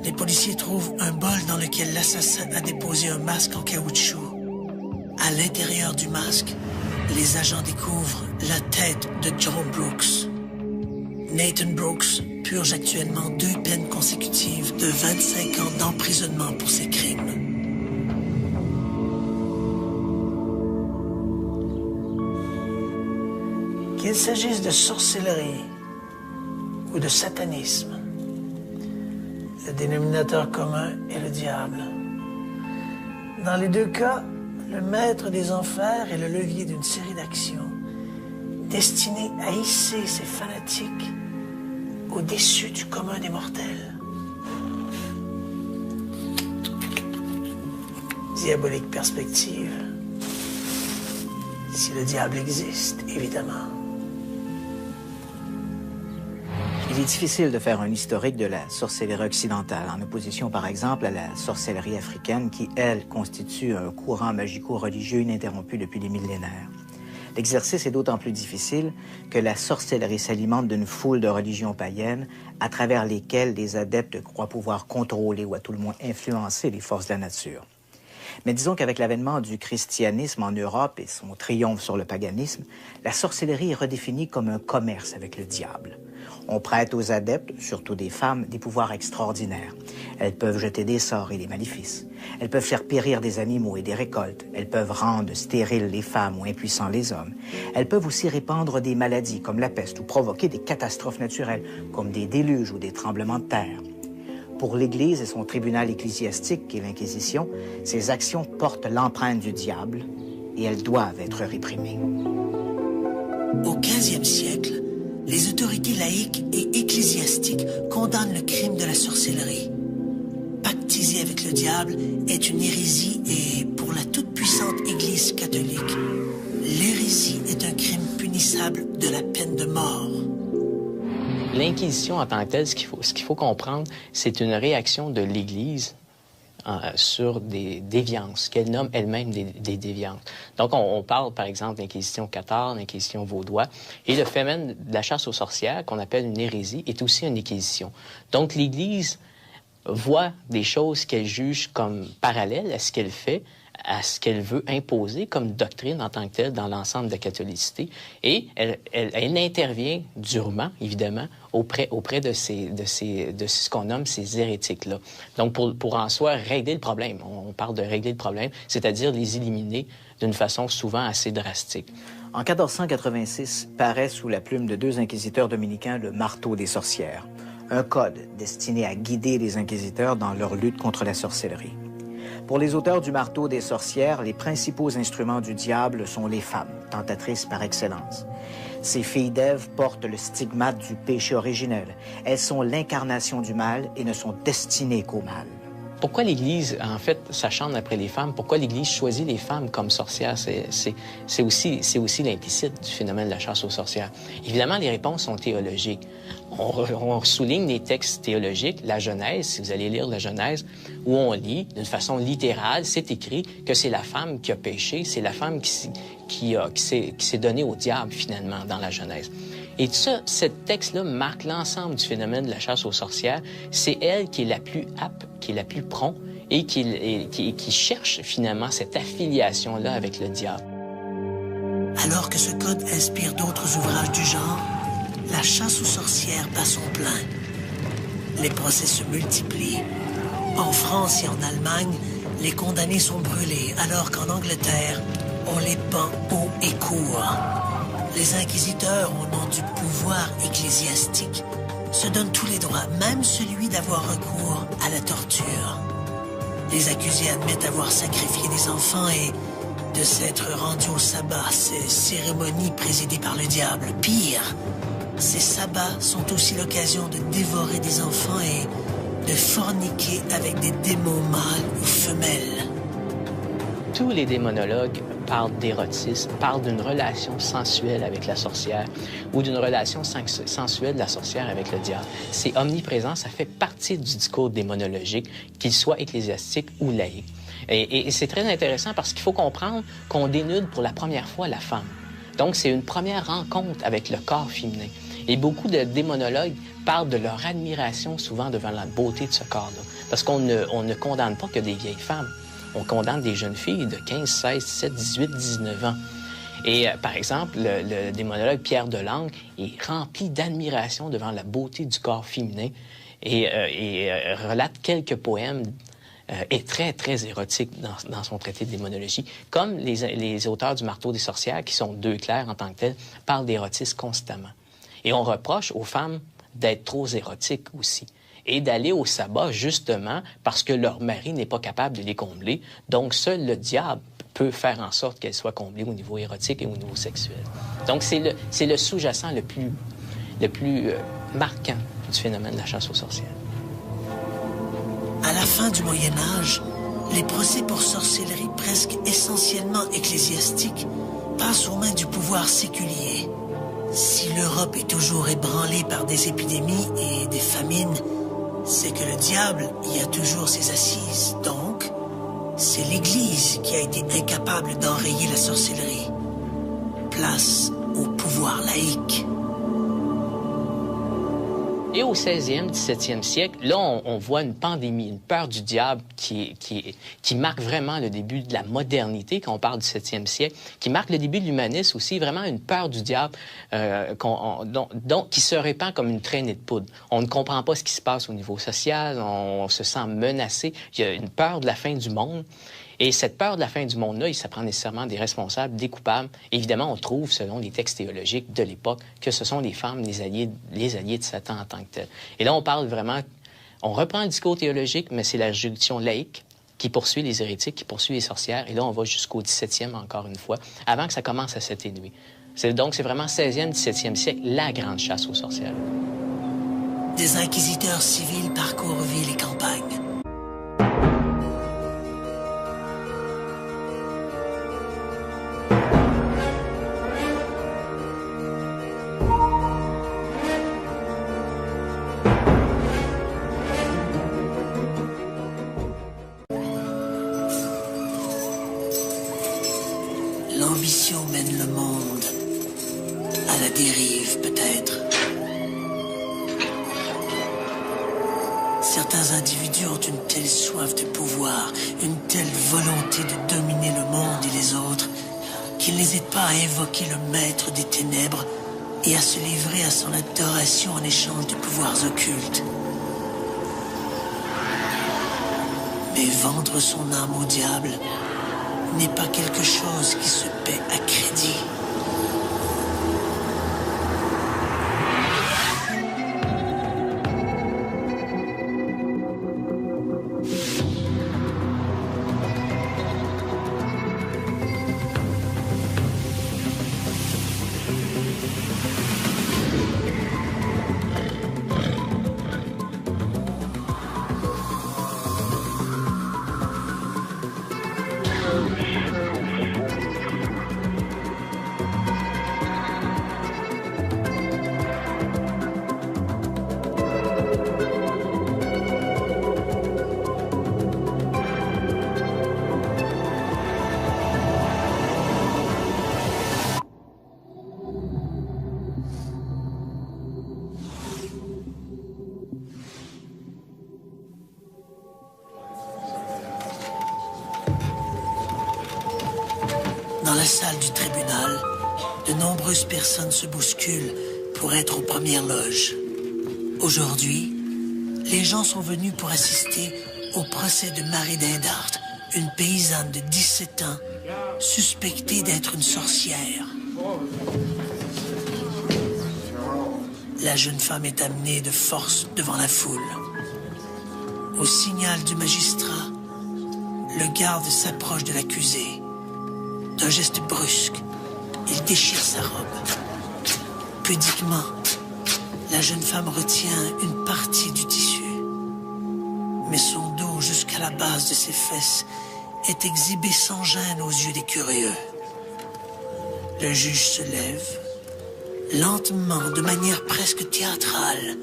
A: les policiers trouvent un bol dans lequel l'assassin a déposé un masque en caoutchouc. À l'intérieur du masque, les agents découvrent la tête de John Brooks. Nathan Brooks purge actuellement 2 peines consécutives de 25 ans d'emprisonnement pour ses crimes. Qu'il s'agisse de sorcellerie ou de satanisme, le dénominateur commun est le diable. Dans les 2 cas, le maître des enfers est le levier d'une série d'actions destinées à hisser ses fanatiques au-dessus du commun des mortels. Diabolique perspective. Si le diable existe, évidemment.
C: Il est difficile de faire un historique de la sorcellerie occidentale, en opposition par exemple à la sorcellerie africaine qui, elle, constitue un courant magico-religieux ininterrompu depuis des millénaires. L'exercice est d'autant plus difficile que la sorcellerie s'alimente d'une foule de religions païennes à travers lesquelles les adeptes croient pouvoir contrôler ou à tout le moins influencer les forces de la nature. Mais disons qu'avec l'avènement du christianisme en Europe et son triomphe sur le paganisme, la sorcellerie est redéfinie comme un commerce avec le diable. On prête aux adeptes, surtout des femmes, des pouvoirs extraordinaires. Elles peuvent jeter des sorts et des maléfices. Elles peuvent faire périr des animaux et des récoltes. Elles peuvent rendre stériles les femmes ou impuissants les hommes. Elles peuvent aussi répandre des maladies comme la peste ou provoquer des catastrophes naturelles comme des déluges ou des tremblements de terre. Pour l'Église et son tribunal ecclésiastique, qui est l'Inquisition, ces actions portent l'empreinte du diable et elles doivent être réprimées.
A: Au 15e siècle, les autorités laïques et ecclésiastiques condamnent le crime de la sorcellerie. Pactiser avec le diable est une hérésie et, pour la toute-puissante Église catholique, l'hérésie est un crime punissable de la peine de mort.
D: L'Inquisition en tant que telle, ce qu'il faut comprendre, c'est une réaction de l'Église sur des déviances, qu'elle nomme elle-même des déviances. Donc, on parle, par exemple, d'Inquisition cathare, d'Inquisition vaudois, et le phénomène de la chasse aux sorcières, qu'on appelle une hérésie, est aussi une Inquisition. Donc, l'Église voit des choses qu'elle juge comme parallèles à ce qu'elle fait, à ce qu'elle veut imposer comme doctrine en tant que telle dans l'ensemble de la catholicité. Et elle intervient durement, évidemment, auprès de ce qu'on nomme ces hérétiques-là. Donc, pour en soi régler le problème, on parle de régler le problème, c'est-à-dire les éliminer d'une façon souvent assez drastique.
C: En 1486, paraît sous la plume de 2 inquisiteurs dominicains le Marteau des sorcières, un code destiné à guider les inquisiteurs dans leur lutte contre la sorcellerie. Pour les auteurs du Marteau des sorcières, les principaux instruments du diable sont les femmes, tentatrices par excellence. Ces filles d'Ève portent le stigmate du péché originel. Elles sont l'incarnation du mal et ne sont destinées qu'au mal.
D: Pourquoi l'Église, en fait, s'acharne après les femmes? Pourquoi l'Église choisit les femmes comme sorcières? C'est aussi l'implicite du phénomène de la chasse aux sorcières. Évidemment, les réponses sont théologiques. On souligne les textes théologiques, la Genèse, si vous allez lire la Genèse, où on lit, d'une façon littérale, c'est écrit que c'est la femme qui a péché, c'est la femme qui s'est donnée au diable, finalement, dans la Genèse. Et ça, ce texte-là marque l'ensemble du phénomène de la chasse aux sorcières. C'est elle qui est la plus apte, qui est la plus prompte et qui cherche finalement cette affiliation-là avec le diable.
A: Alors que ce code inspire d'autres ouvrages du genre, la chasse aux sorcières bat son plein. Les procès se multiplient. En France et en Allemagne, les condamnés sont brûlés, alors qu'en Angleterre, on les pend haut et court. Les inquisiteurs, au nom du pouvoir ecclésiastique, se donnent tous les droits, même celui d'avoir recours à la torture. Les accusés admettent avoir sacrifié des enfants et de s'être rendus au sabbat, ces cérémonies présidées par le diable. Pire, ces sabbats sont aussi l'occasion de dévorer des enfants et de forniquer avec des démons mâles ou femelles.
D: Tous les démonologues parlent d'érotisme, parlent d'une relation sensuelle avec la sorcière ou d'une relation sensuelle de la sorcière avec le diable. C'est omniprésent, ça fait partie du discours démonologique, qu'il soit ecclésiastique ou laïque. Et c'est très intéressant parce qu'il faut comprendre qu'on dénude pour la première fois la femme. Donc, c'est une première rencontre avec le corps féminin. Et beaucoup de démonologues parlent de leur admiration souvent devant la beauté de ce corps-là. Parce qu'on ne condamne pas que des vieilles femmes. On condamne des jeunes filles de 15, 16, 17, 18, 19 ans. Et par exemple, le démonologue Pierre Delangle est rempli d'admiration devant la beauté du corps féminin et relate quelques poèmes est très, très érotique dans son traité de démonologie, comme les auteurs du Marteau des sorcières, qui sont deux clercs en tant que tels, parlent d'érotisme constamment. Et on reproche aux femmes d'être trop érotiques aussi, et d'aller au sabbat justement parce que leur mari n'est pas capable de les combler. Donc, seul le diable peut faire en sorte qu'elles soient comblées au niveau érotique et au niveau sexuel. Donc, c'est le sous-jacent le plus marquant du phénomène de la chasse aux sorcières.
A: À la fin du Moyen Âge, les procès pour sorcellerie presque essentiellement ecclésiastiques passent aux mains du pouvoir séculier. Si l'Europe est toujours ébranlée par des épidémies et des famines, c'est que le diable y a toujours ses assises. Donc, c'est l'Église qui a été incapable d'enrayer la sorcellerie. Place au pouvoir laïque.
D: Et au 16e, 17e siècle, là, on voit une pandémie, une peur du diable qui marque vraiment le début de la modernité, quand on parle du 7e siècle, qui marque le début de l'humanisme aussi, vraiment une peur du diable qui se répand comme une traînée de poudre. On ne comprend pas ce qui se passe au niveau social, on se sent menacé, il y a une peur de la fin du monde. Et cette peur de la fin du monde-là, ça prend nécessairement des responsables, des coupables. Évidemment, on trouve, selon les textes théologiques de l'époque, que ce sont les femmes, les alliés de Satan en tant que tels. Et là, on parle vraiment... On reprend le discours théologique, mais c'est la juridiction laïque qui poursuit les hérétiques, qui poursuit les sorcières. Et là, on va jusqu'au 17e, encore une fois, avant que ça commence à s'atténuer. Donc, c'est vraiment 16e, 17e siècle, la grande chasse aux sorcières.
A: Des inquisiteurs civils parcourent villes et campagnes. L'ambition mène le monde à la dérive, peut-être. Certains individus ont une telle soif de pouvoir, une telle volonté de dominer le monde et les autres, qu'ils n'hésitent pas à invoquer le maître des ténèbres et à se livrer à son adoration en échange de pouvoirs occultes. Mais vendre son âme au diable n'est pas quelque chose qui se paie à crédit. la salle du tribunal, de nombreuses personnes se bousculent pour être aux premières loges. Aujourd'hui, les gens sont venus pour assister au procès de Marie Dindart, une paysanne de 17 ans, suspectée d'être une sorcière. La jeune femme est amenée de force devant la foule. Au signal du magistrat, le garde s'approche de l'accusée. D'un geste brusque, il déchire sa robe. Pudiquement, la jeune femme retient une partie du tissu. Mais son dos jusqu'à la base de ses fesses est exhibé sans gêne aux yeux des curieux. Le juge se lève. Lentement, de manière presque théâtrale,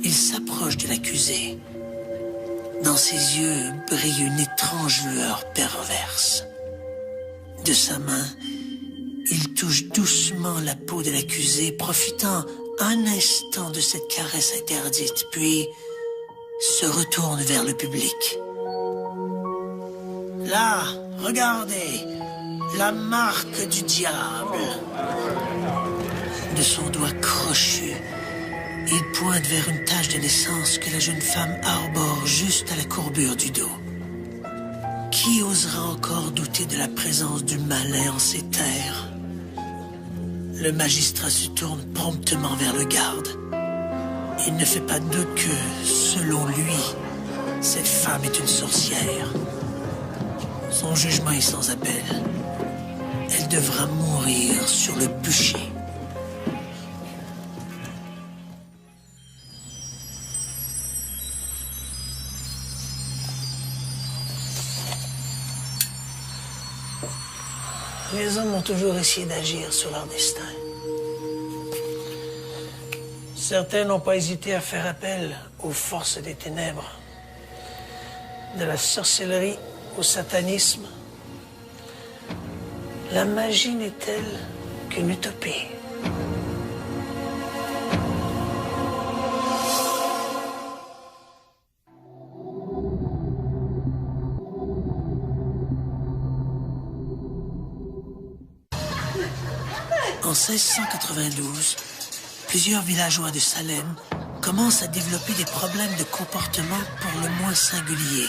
A: il s'approche de l'accusé. Dans ses yeux brille une étrange lueur perverse. De sa main, il touche doucement la peau de l'accusé, profitant un instant de cette caresse interdite, puis se retourne vers le public. Là, regardez, la marque du diable. De son doigt crochu, il pointe vers une tache de naissance que la jeune femme arbore juste à la courbure du dos. Qui osera encore douter de la présence du malin en ces terres? Le magistrat se tourne promptement vers le garde. Il ne fait pas de doute que, selon lui, cette femme est une sorcière. Son jugement est sans appel. Elle devra mourir sur le bûcher. Les hommes ont toujours essayé d'agir sur leur destin. Certains n'ont pas hésité à faire appel aux forces des ténèbres, de la sorcellerie au satanisme. La magie n'est-elle qu'une utopie? En 1692, plusieurs villageois de Salem commencent à développer des problèmes de comportement pour le moins singuliers.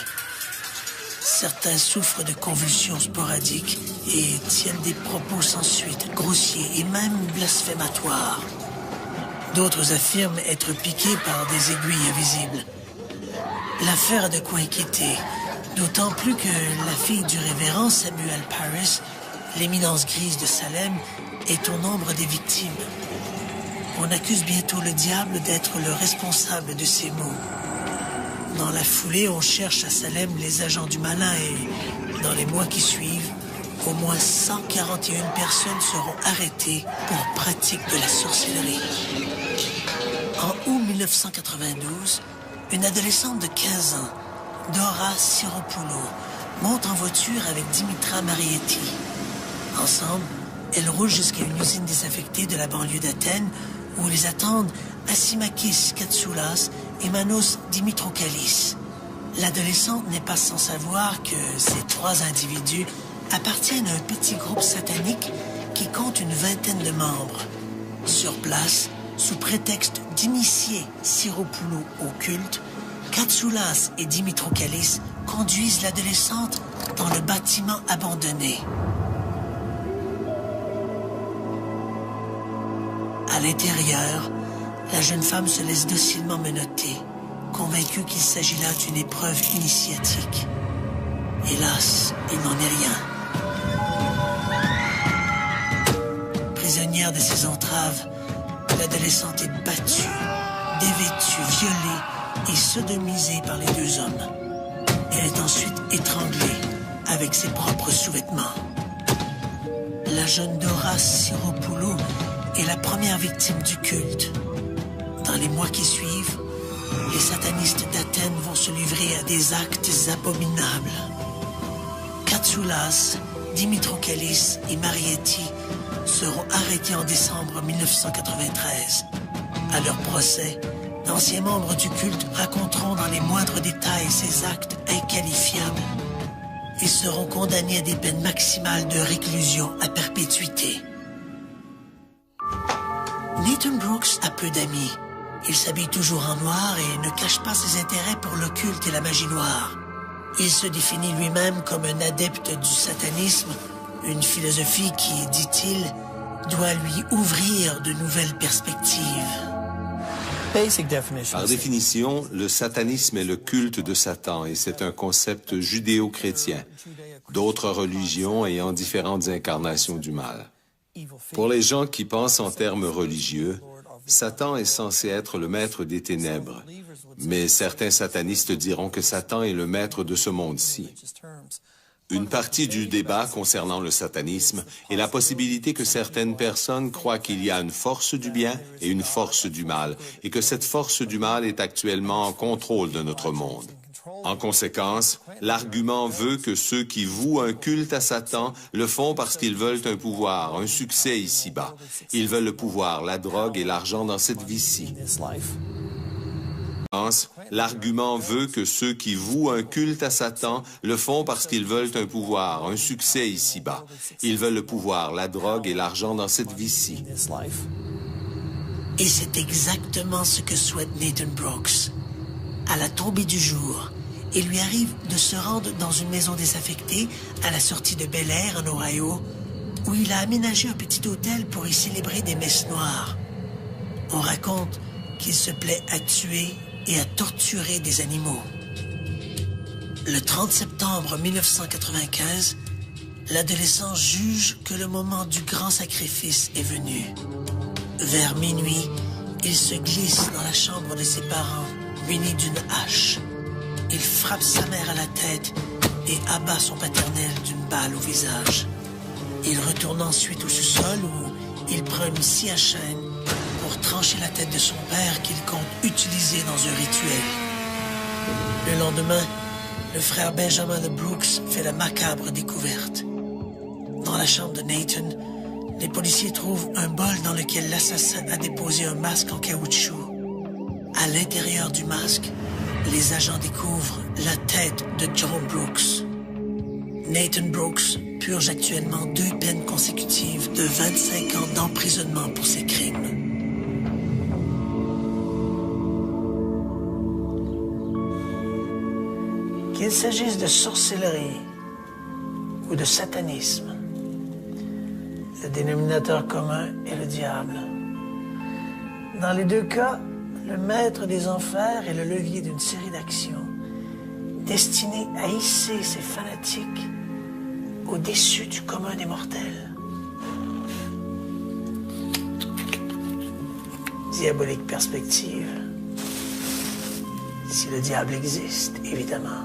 A: Certains souffrent de convulsions sporadiques et tiennent des propos sans suite, grossiers et même blasphématoires. D'autres affirment être piqués par des aiguilles invisibles. L'affaire a de quoi inquiéter, d'autant plus que la fille du révérend Samuel Parris, l'éminence grise de Salem, est au nombre des victimes. On accuse bientôt le diable d'être le responsable de ces maux. Dans la foulée, on cherche à Salem les agents du malin et, dans les mois qui suivent, au moins 141 personnes seront arrêtées pour pratique de la sorcellerie. En août 1992, une adolescente de 15 ans, Dora Siropoulou, monte en voiture avec Dimitra Marietti. Ensemble, elles roulent jusqu'à une usine désaffectée de la banlieue d'Athènes où les attendent Assimakis Katsoulas et Manos Dimitrokalis. L'adolescente n'est pas sans savoir que ces trois individus appartiennent à un petit groupe satanique qui compte une vingtaine de membres. Sur place, sous prétexte d'initier Siropoulou au culte, Katsoulas et Dimitrokalis conduisent l'adolescente dans le bâtiment abandonné. À l'intérieur, la jeune femme se laisse docilement menotter, convaincue qu'il s'agit là d'une épreuve initiatique. Hélas, il n'en est rien. Prisonnière de ses entraves, l'adolescente est battue, dévêtue, violée et sodomisée par les deux hommes. Elle est ensuite étranglée avec ses propres sous-vêtements. La jeune Dora Siropoulou est la première victime du culte. Dans les mois qui suivent, les satanistes d'Athènes vont se livrer à des actes abominables. Katsoulas, Dimitrokalis et Marietti seront arrêtés en décembre 1993. À leur procès, d'anciens membres du culte raconteront dans les moindres détails ces actes inqualifiables. Ils seront condamnés à des peines maximales de réclusion à perpétuité. Nathan Brooks a peu d'amis. Il s'habille toujours en noir et ne cache pas ses intérêts pour l'occulte et la magie noire. Il se définit lui-même comme un adepte du satanisme, une philosophie qui, dit-il, doit lui ouvrir de nouvelles perspectives.
B: Par définition, le satanisme est le culte de Satan et c'est un concept judéo-chrétien, d'autres religions ayant différentes incarnations du mal. Pour les gens qui pensent en termes religieux, Satan est censé être le maître des ténèbres, mais certains satanistes diront que Satan est le maître de ce monde-ci. Une partie du débat concernant le satanisme est la possibilité que certaines personnes croient qu'il y a une force du bien et une force du mal, et que cette force du mal est actuellement en contrôle de notre monde. En conséquence, l'argument veut que ceux qui vouent un culte à Satan le font parce qu'ils veulent un pouvoir, un succès ici-bas. Ils veulent le pouvoir, la drogue et l'argent dans cette vie-ci. L'argument veut que ceux qui vouent un culte à Satan le font parce qu'ils veulent un pouvoir, un succès ici-bas. Ils veulent le pouvoir, la drogue et l'argent dans cette vie-ci.
A: Et c'est exactement ce que souhaite Nathan Brooks. À la tombée du jour, il lui arrive de se rendre dans une maison désaffectée à la sortie de Bel Air, en Ohio, où il a aménagé un petit hôtel pour y célébrer des messes noires. On raconte qu'il se plaît à tuer et à torturer des animaux. Le 30 septembre 1995, l'adolescent juge que le moment du grand sacrifice est venu. Vers minuit, il se glisse dans la chambre de ses parents, muni d'une hache. Il frappe sa mère à la tête et abat son paternel d'une balle au visage. Il retourne ensuite au sous-sol où il prend une scie à chaîne pour trancher la tête de son père qu'il compte utiliser dans un rituel. Le lendemain, le frère Benjamin de Brooks fait la macabre découverte. Dans la chambre de Nathan, les policiers trouvent un bol dans lequel l'assassin a déposé un masque en caoutchouc. À l'intérieur du masque, les agents découvrent la tête de John Brooks. Nathan Brooks purge actuellement 2 peines consécutives de 25 ans d'emprisonnement pour ses crimes. Qu'il s'agisse de sorcellerie ou de satanisme, le dénominateur commun est le diable. Dans les 2 cas, le maître des enfers est le levier d'une série d'actions destinées à hisser ces fanatiques au-dessus du commun des mortels. Diabolique perspective. Si le diable existe, évidemment.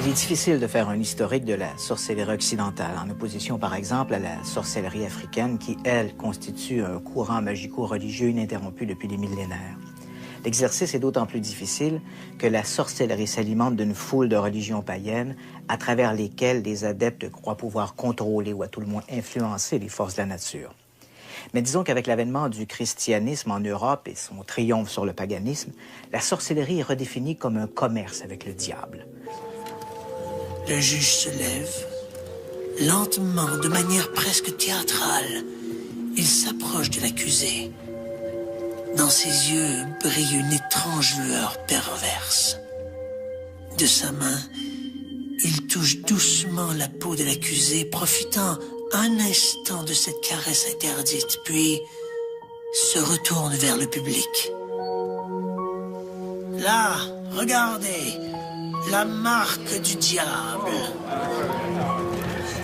C: Il est difficile de faire un historique de la sorcellerie occidentale, en opposition par exemple à la sorcellerie africaine qui, elle, constitue un courant magico-religieux ininterrompu depuis des millénaires. L'exercice est d'autant plus difficile que la sorcellerie s'alimente d'une foule de religions païennes à travers lesquelles les adeptes croient pouvoir contrôler ou à tout le moins influencer les forces de la nature. Mais disons qu'avec l'avènement du christianisme en Europe et son triomphe sur le paganisme, la sorcellerie est redéfinie comme un commerce avec le diable.
A: Le juge se lève. Lentement, de manière presque théâtrale, il s'approche de l'accusé. Dans ses yeux brille une étrange lueur perverse. De sa main, il touche doucement la peau de l'accusé, profitant un instant de cette caresse interdite, puis se retourne vers le public. Là, regardez, la marque du diable.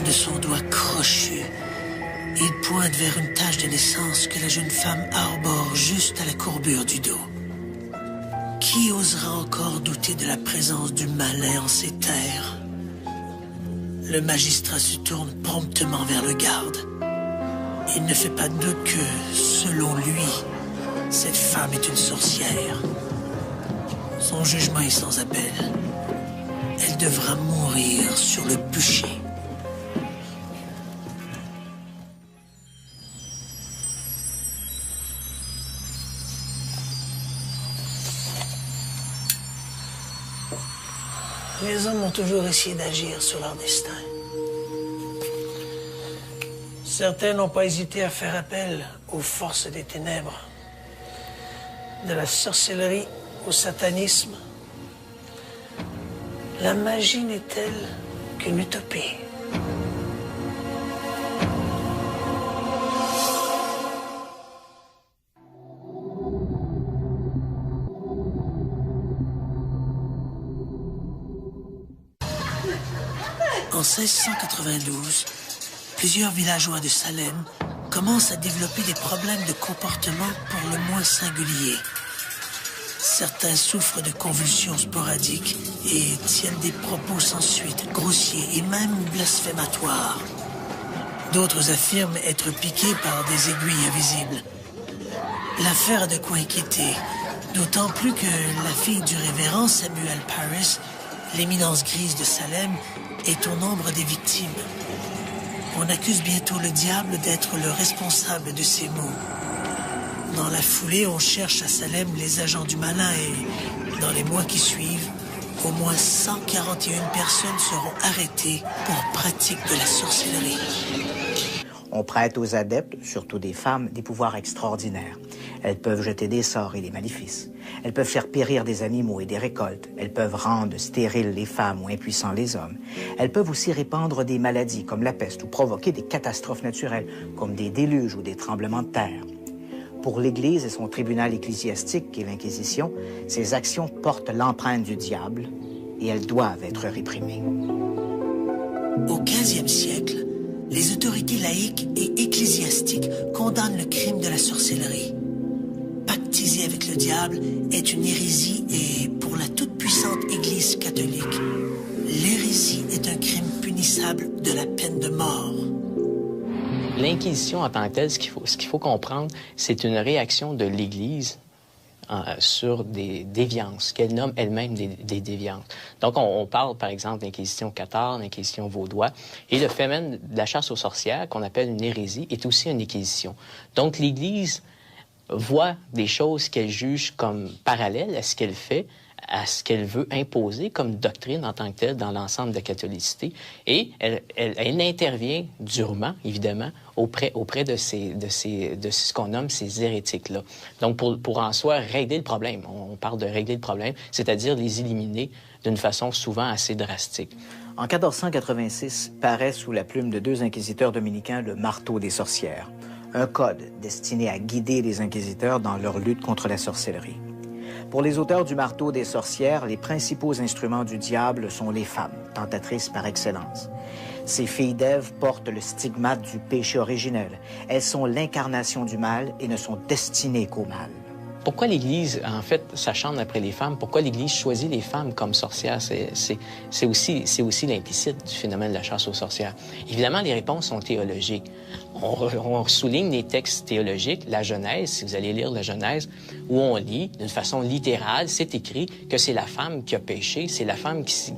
A: De son doigt crochu, il pointe vers une tache de naissance que la jeune femme arbore juste à la courbure du dos. Qui osera encore douter de la présence du malin en ces terres? Le magistrat se tourne promptement vers le garde. Il ne fait pas de doute que, selon lui, cette femme est une sorcière. Son jugement est sans appel. Elle devra mourir sur le bûcher. Les hommes ont toujours essayé d'agir sur leur destin. Certains n'ont pas hésité à faire appel aux forces des ténèbres, de la sorcellerie au satanisme. La magie n'est-elle qu'une utopie? En 1692, plusieurs villageois de Salem commencent à développer des problèmes de comportement pour le moins singuliers. Certains souffrent de convulsions sporadiques et tiennent des propos sans suite, grossiers et même blasphématoires. D'autres affirment être piqués par des aiguilles invisibles. L'affaire a de quoi inquiéter, d'autant plus que la fille du révérend Samuel Parris, l'éminence grise de Salem, est au nombre des victimes. On accuse bientôt le diable d'être le responsable de ces maux. Dans la foulée, on cherche à Salem les agents du malin et, dans les mois qui suivent, au moins 141 personnes seront arrêtées pour pratique de la sorcellerie.
C: On prête aux adeptes, surtout des femmes, des pouvoirs extraordinaires. Elles peuvent jeter des sorts et des maléfices. Elles peuvent faire périr des animaux et des récoltes. Elles peuvent rendre stériles les femmes ou impuissants les hommes. Elles peuvent aussi répandre des maladies comme la peste ou provoquer des catastrophes naturelles comme des déluges ou des tremblements de terre. Pour l'Église et son tribunal ecclésiastique, qui est l'Inquisition, ces actions portent l'empreinte du diable et elles doivent être réprimées.
A: Au 15e siècle, les autorités laïques et ecclésiastiques condamnent le crime de la sorcellerie. Pactiser avec le diable est une hérésie et, pour la toute-puissante Église catholique, l'hérésie est un crime punissable de la peine de mort.
D: L'Inquisition en tant que telle, ce qu'il faut comprendre, c'est une réaction de l'Église sur des déviances, qu'elle nomme elle-même des déviances. Donc, on parle, par exemple, d'Inquisition cathare, d'Inquisition vaudois, et le phénomène de la chasse aux sorcières, qu'on appelle une hérésie, est aussi une Inquisition. Donc, l'Église voit des choses qu'elle juge comme parallèles à ce qu'elle fait, à ce qu'elle veut imposer comme doctrine en tant que telle dans l'ensemble de la catholicité. Et elle intervient durement, évidemment, auprès de ce qu'on nomme ces hérétiques-là. Donc, pour en soi régler le problème, on parle de régler le problème, c'est-à-dire les éliminer d'une façon souvent assez drastique.
C: En 1486, paraît sous la plume de 2 inquisiteurs dominicains le Marteau des sorcières, un code destiné à guider les inquisiteurs dans leur lutte contre la sorcellerie. Pour les auteurs du Marteau des sorcières, les principaux instruments du diable sont les femmes, tentatrices par excellence. Ces filles d'Ève portent le stigmate du péché originel. Elles sont l'incarnation du mal et ne sont destinées qu'au mal.
D: Pourquoi l'Église, en fait, s'acharne après les femmes? Pourquoi l'Église choisit les femmes comme sorcières? C'est aussi l'implicite du phénomène de la chasse aux sorcières. Évidemment, les réponses sont théologiques. On souligne les textes théologiques, la Genèse, si vous allez lire la Genèse, où on lit, d'une façon littérale, c'est écrit que c'est la femme qui a péché, c'est la femme qui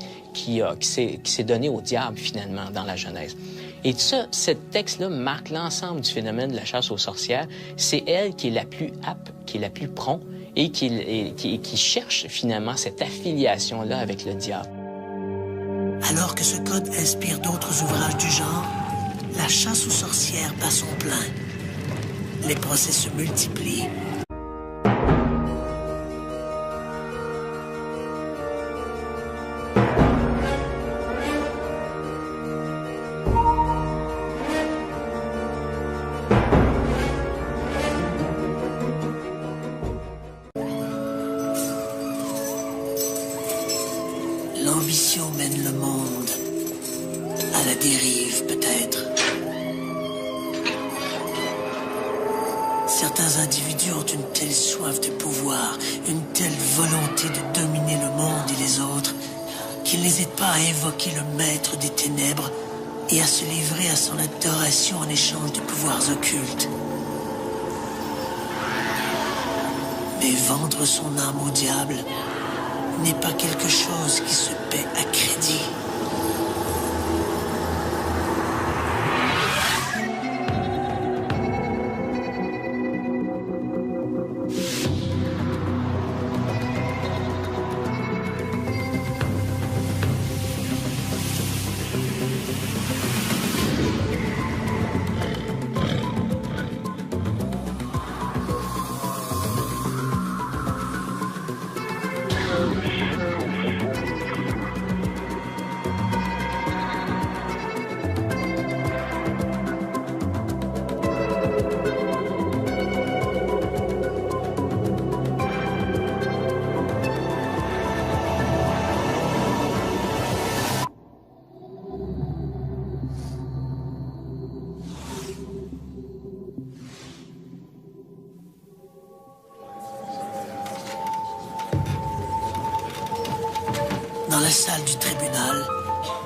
D: s'est donnée au diable, finalement, dans la Genèse. Et ça, ce texte-là marque l'ensemble du phénomène de la chasse aux sorcières. C'est elle qui est la plus apte, qui est la plus prompt et qui cherche finalement cette affiliation-là avec le diable.
A: Alors que ce code inspire d'autres ouvrages du genre, la chasse aux sorcières bat son plein. Les procès se multiplient. L'ambition mène le monde à la dérive, peut-être. Certains individus ont une telle soif de pouvoir, une telle volonté de dominer le monde et les autres, qu'ils n'hésitent pas à invoquer le maître des ténèbres et à se livrer à son adoration en échange de pouvoirs occultes. Mais vendre son âme au diable n'est pas quelque chose qui se paie à crédit. Dans la salle du tribunal,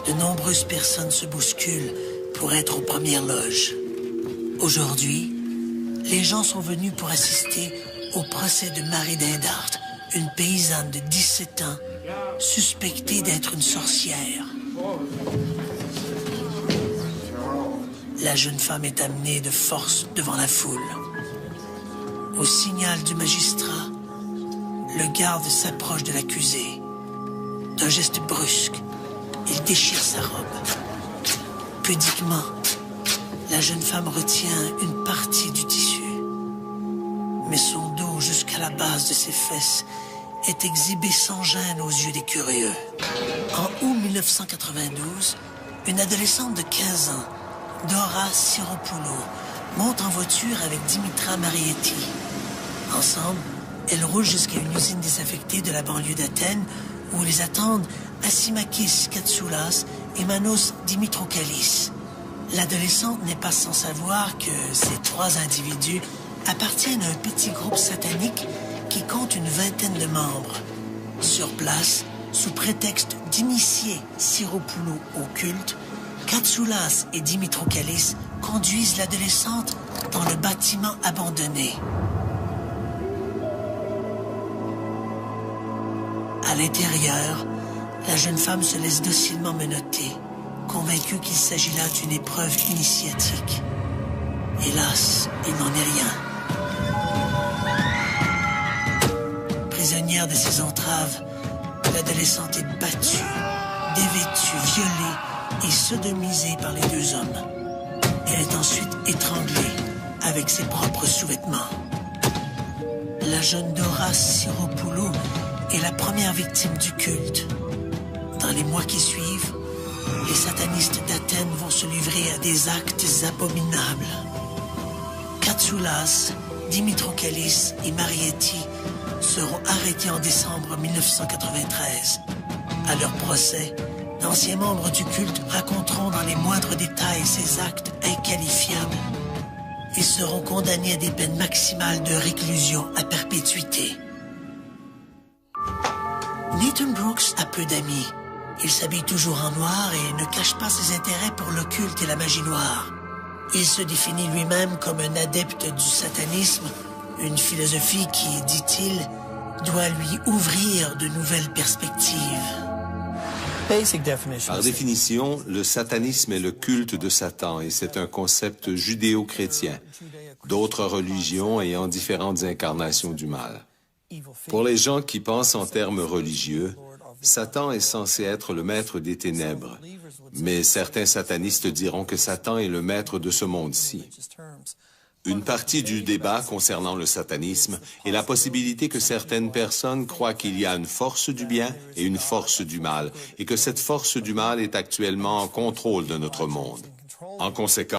A: de nombreuses personnes se bousculent pour être aux premières loges. Aujourd'hui, les gens sont venus pour assister au procès de Marie Dindart, une paysanne de 17 ans, suspectée d'être une sorcière. La jeune femme est amenée de force devant la foule. Au signal du magistrat, le garde s'approche de l'accusée. D'un geste brusque, il déchire sa robe. Pudiquement, la jeune femme retient une partie du tissu. Mais son dos jusqu'à la base de ses fesses est exhibé sans gêne aux yeux des curieux. En août 1992, une adolescente de 15 ans, Dora Siropoulou, monte en voiture avec Dimitra Marietti. Ensemble, elles roulent jusqu'à une usine désaffectée de la banlieue d'Athènes où les attendent Assimakis Katsoulas et Manos Dimitrokalis. L'adolescente n'est pas sans savoir que ces trois individus appartiennent à un petit groupe satanique qui compte une vingtaine de membres. Sur place, sous prétexte d'initier Siropoulou au culte, Katsoulas et Dimitrokalis conduisent l'adolescente dans le bâtiment abandonné. À l'intérieur, la jeune femme se laisse docilement menotter, convaincue qu'il s'agit là d'une épreuve initiatique. Hélas, il n'en est rien. Prisonnière de ses entraves, l'adolescente est battue, dévêtue, violée et sodomisée par les deux hommes. Elle est ensuite étranglée avec ses propres sous-vêtements. La jeune Dora Siropoulou est la première victime du culte. Dans les mois qui suivent, les satanistes d'Athènes vont se livrer à des actes abominables. Katsoulas, Dimitrokalis et Marietti seront arrêtés en décembre 1993. À leur procès, d'anciens membres du culte raconteront dans les moindres détails ces actes inqualifiables. Ils seront condamnés à des peines maximales de réclusion à perpétuité. Nathan Brooks a peu d'amis. Il s'habille toujours en noir et ne cache pas ses intérêts pour l'occulte et la magie noire. Il se définit lui-même comme un adepte du satanisme, une philosophie qui, dit-il, doit lui ouvrir de nouvelles perspectives.
B: Par définition, le satanisme est le culte de Satan et c'est un concept judéo-chrétien, d'autres religions ayant différentes incarnations du mal. Pour les gens qui pensent en termes religieux, Satan est censé être le maître des ténèbres, mais certains satanistes diront que Satan est le maître de ce monde-ci. Une partie du débat concernant le satanisme est la possibilité que certaines personnes croient qu'il y a une force du bien et une force du mal, et que cette force du mal est actuellement en contrôle de notre monde. En conséquence,